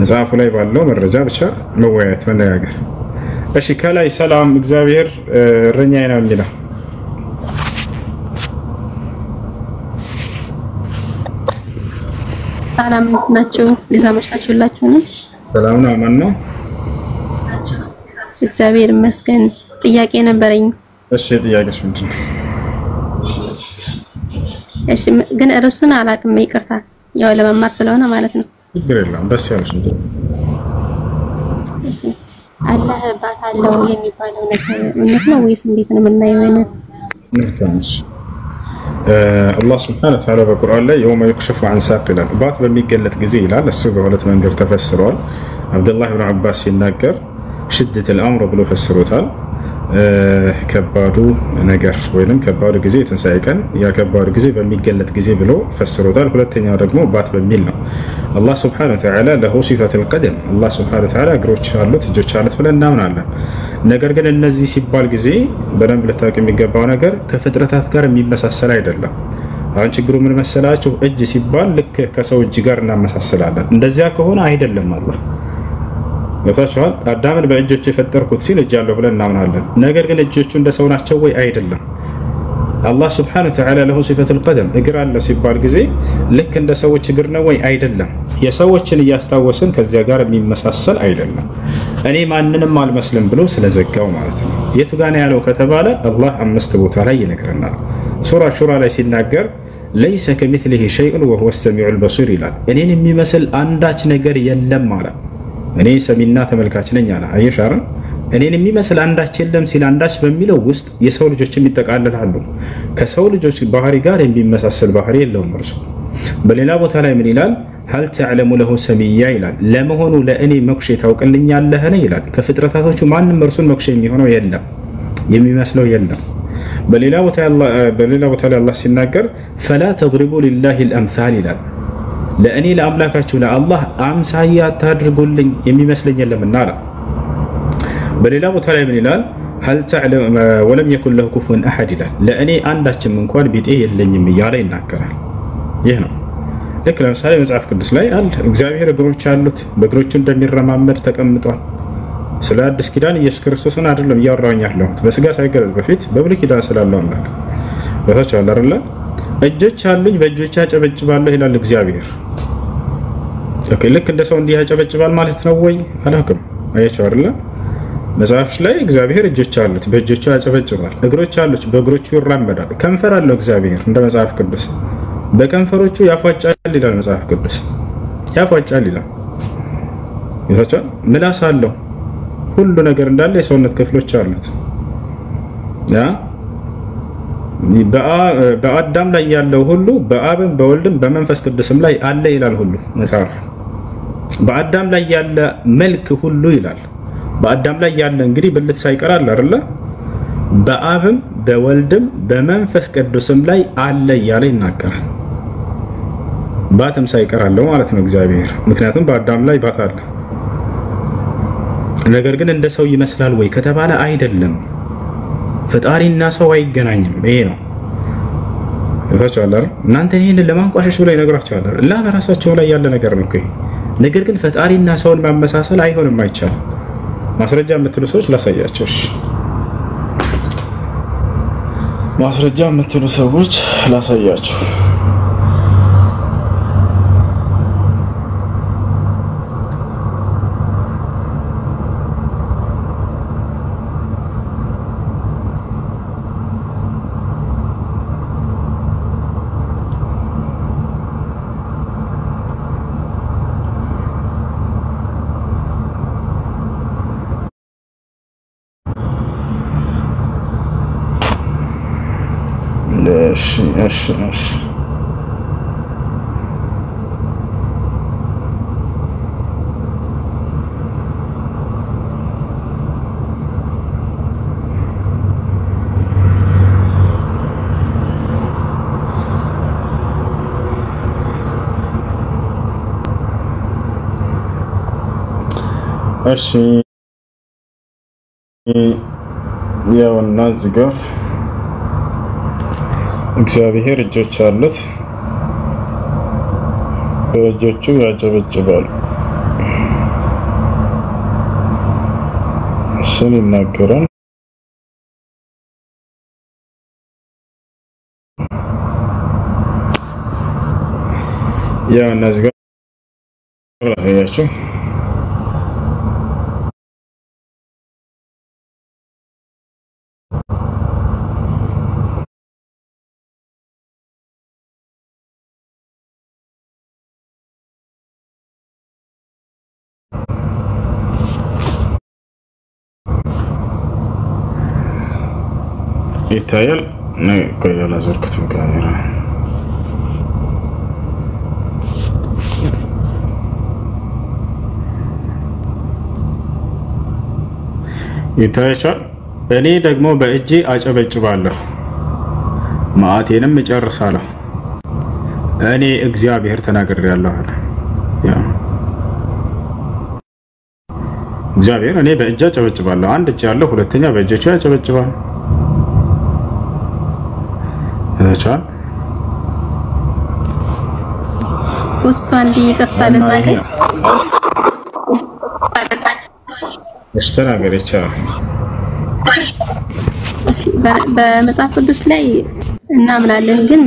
መጽሐፉ ላይ ባለው መረጃ ብቻ መወያየት መነጋገር እሺ ከላይ ሰላም እግዚአብሔር እረኛዬ ነው የሚለው ሰላም ናችሁ ለተመሳሳችሁላችሁ ነው ሰላም ነው ማን ነው እግዚአብሔር ይመስገን ጥያቄ ነበረኝ እሺ ጥያቄሽ ምንድነው እሺ ግን እርሱን አላቅም ይቅርታ ያው ለመማር ስለሆነ ማለት ነው ችግር የለም ደስ ያለሽ አላህ ባታለው የሚባለው ነገር እውነት ነው ወይስ እንዴት ነው የምናየው ነካንስ አላህ Subhanahu Wa Ta'ala በቁርአን ላይ يوم يكشف عن ساق ይላል ባት በሚገለጥ ጊዜ ይላል እሱ በሁለት መንገድ ተፈስሯል አብዱላህ ኢብኑ አባስ ሲናገር ሽደት الامر ብሎ ፈስሮታል ከባዱ ነገር ወይንም ከባዱ ጊዜ ትንሳኤ ቀን ያ ከባዱ ጊዜ በሚገለጥ ጊዜ ብሎ ፈስሮታል ሁለተኛው ደግሞ ባት በሚል ነው አላህ Subhanahu Wa Ta'ala له صفة القدم አላህ Subhanahu Wa Ta'ala እግሮች አሉት እጆች አሉት ብለን እናምናለን ነገር ግን እነዚህ ሲባል ጊዜ በደንብ ልታውቁ የሚገባው ነገር ከፍጥረታት ጋር የሚመሳሰል አይደለም አሁን ችግሩ ምን መሰላችሁ እጅ ሲባል ልክ ከሰው እጅ ጋር እናመሳስላለን እንደዚያ ከሆነ አይደለም አላህ ወታቻል አዳምን በእጆቹ የፈጠርኩት ሲል እጅ ያለው ብለን እናምናለን ነገር ግን እጆቹ እንደ ሰው ናቸው ወይ አይደለም አላህ ስብሐነሁ ወተዓላ ለሁ ሲፈቱል ቀደም እግር አለ ሲባል ጊዜ ልክ እንደ ሰዎች እግር ነው ወይ? አይደለም። የሰዎችን እያስታወስን ከዚያ ጋር የሚመሳሰል አይደለም። እኔ ማንንም አልመስልም ብሎ ስለዘጋው ማለት ነው። የቱ ጋር ነው ያለው ከተባለ አላህ 5 ቦታ ላይ ይነግረናል። ሱራ ሹራ ላይ ሲናገር ለይሰ ከሚስሊሂ ሸይኡን ወሁወ ሰሚዑል በሲር ይላል። እኔን የሚመስል አንዳች ነገር የለም አለ። እኔ ሰሚና ተመልካች ነኝ አለ። አየሽ አይደል? እኔን የሚመስል አንዳች የለም ሲል አንዳች በሚለው ውስጥ የሰው ልጆችም ይጠቃለላሉ። ከሰው ልጆች ባህሪ ጋር የሚመሳሰል ባህሪ የለውም እርሱ። በሌላ ቦታ ላይ ምን ይላል? ሀል ተዕለሙ ለሁ ሰሚያ ይላል። ለመሆኑ ለእኔ መኩሼ ታውቅልኛለህን ይላል። ከፍጥረታቶቹ ማንም እርሱን መኩሼ የሚሆነው የለም፣ የሚመስለው የለም። በሌላ ቦታ ላይ አላህ ሲናገር ፈላ ተድሪቡ ሊላሂ አልአምሳል ይላል። ለእኔ ለአምላካችሁ ለአላህ አምሳያ አታድርጉልኝ የሚመስለኝ የለምና አለ። በሌላ ቦታ ላይ ምን ይላል? ሀል ተዕለም ወለም የኩን ለሁ ኩፉወን አሐድ ይላል። ለእኔ አንዳችም እንኳን ቢጤ የለኝም እያለ ይናገራል። ይህ ነው። ልክ ለምሳሌ መጽሐፍ ቅዱስ ላይ አለ እግዚአብሔር እግሮች አሉት፣ በእግሮቹ እንደሚረማመድ ተቀምጧል። ስለ አዲስ ኪዳን ኢየሱስ ክርስቶስን አይደለም እያወራኝ ያለሁት፣ በስጋ ሳይገለጽ በፊት በብሉይ ኪዳን ስላለው አምላክ በታች አለ አይደለ? እጆች አሉኝ በእጆቼ አጨበጭባለሁ ይላል እግዚአብሔር። ኦኬ፣ ልክ እንደ ሰው እንዲህ ያጨበጭባል ማለት ነው ወይ? አላውቅም። አያቸው አይደለ? መጽሐፍ ላይ እግዚአብሔር እጆች አሉት በእጆቹ ያጨበጭባል፣ እግሮች አሉት በእግሮቹ ይራመዳል። ከንፈር አለው እግዚአብሔር እንደ መጽሐፍ ቅዱስ፣ በከንፈሮቹ ያፏጫል ይላል መጽሐፍ ቅዱስ። ያፏጫል ይላል። ይታቻል። ምላስ አለው፣ ሁሉ ነገር እንዳለ የሰውነት ክፍሎች አሉት። ያ በአዳም ላይ ያለው ሁሉ በአብም በወልድም በመንፈስ ቅዱስም ላይ አለ ይላል ሁሉ መጽሐፍ። በአዳም ላይ ያለ መልክ ሁሉ ይላል። በአዳም ላይ ያለ እንግዲህ ብልት ሳይቀር አለ አይደለ? በአብም በወልድም በመንፈስ ቅዱስም ላይ አለ እያለ ይናገራል። ባትም ሳይቀር አለው ማለት ነው እግዚአብሔር። ምክንያቱም በአዳም ላይ ባት አለ። ነገር ግን እንደ ሰው ይመስላል ወይ ከተባለ አይደለም። ፈጣሪና ሰው አይገናኝም። ይሄ ነው ይፈቻላል። እናንተ ይሄንን ለማንቋሸሽ ብለው ይነግራቸዋል። እና በራሳቸው ላይ ያለ ነገር ነው እኮ። ነገር ግን ፈጣሪና ሰውን ማመሳሰል አይሆንም፣ አይቻልም። ማስረጃ የምትሉ ሰዎች ላሳያቸው። ማስረጃ የምትሉ ሰዎች ላሳያቸው። እሺ ያውና እዚህ ጋር እግዚአብሔር እጆች አሉት፣ በእጆቹ ያጨበጭባል። እሱን ይናገራል። ያውና እዚህ ጋር ላሳያችሁ። ይታያል። ቆይ ያላዘርኩትም ካሜራ ይታያል። እኔ ደግሞ በእጄ አጨበጭባለሁ፣ መዓቴንም እጨርሳለሁ። እኔ እግዚአብሔር ተናግሬያለሁ አለ። እግዚአብሔር እኔ በእጄ አጨበጭባለሁ። አንድ እጅ ያለው ሁለተኛ በእጆቹ ያጨበጭባል። እቻል እሱ አንድ ይቅርታ ልናገር እስተናገር ይቻላል። በመጽሐፍ ቅዱስ ላይ እናምናለን ግን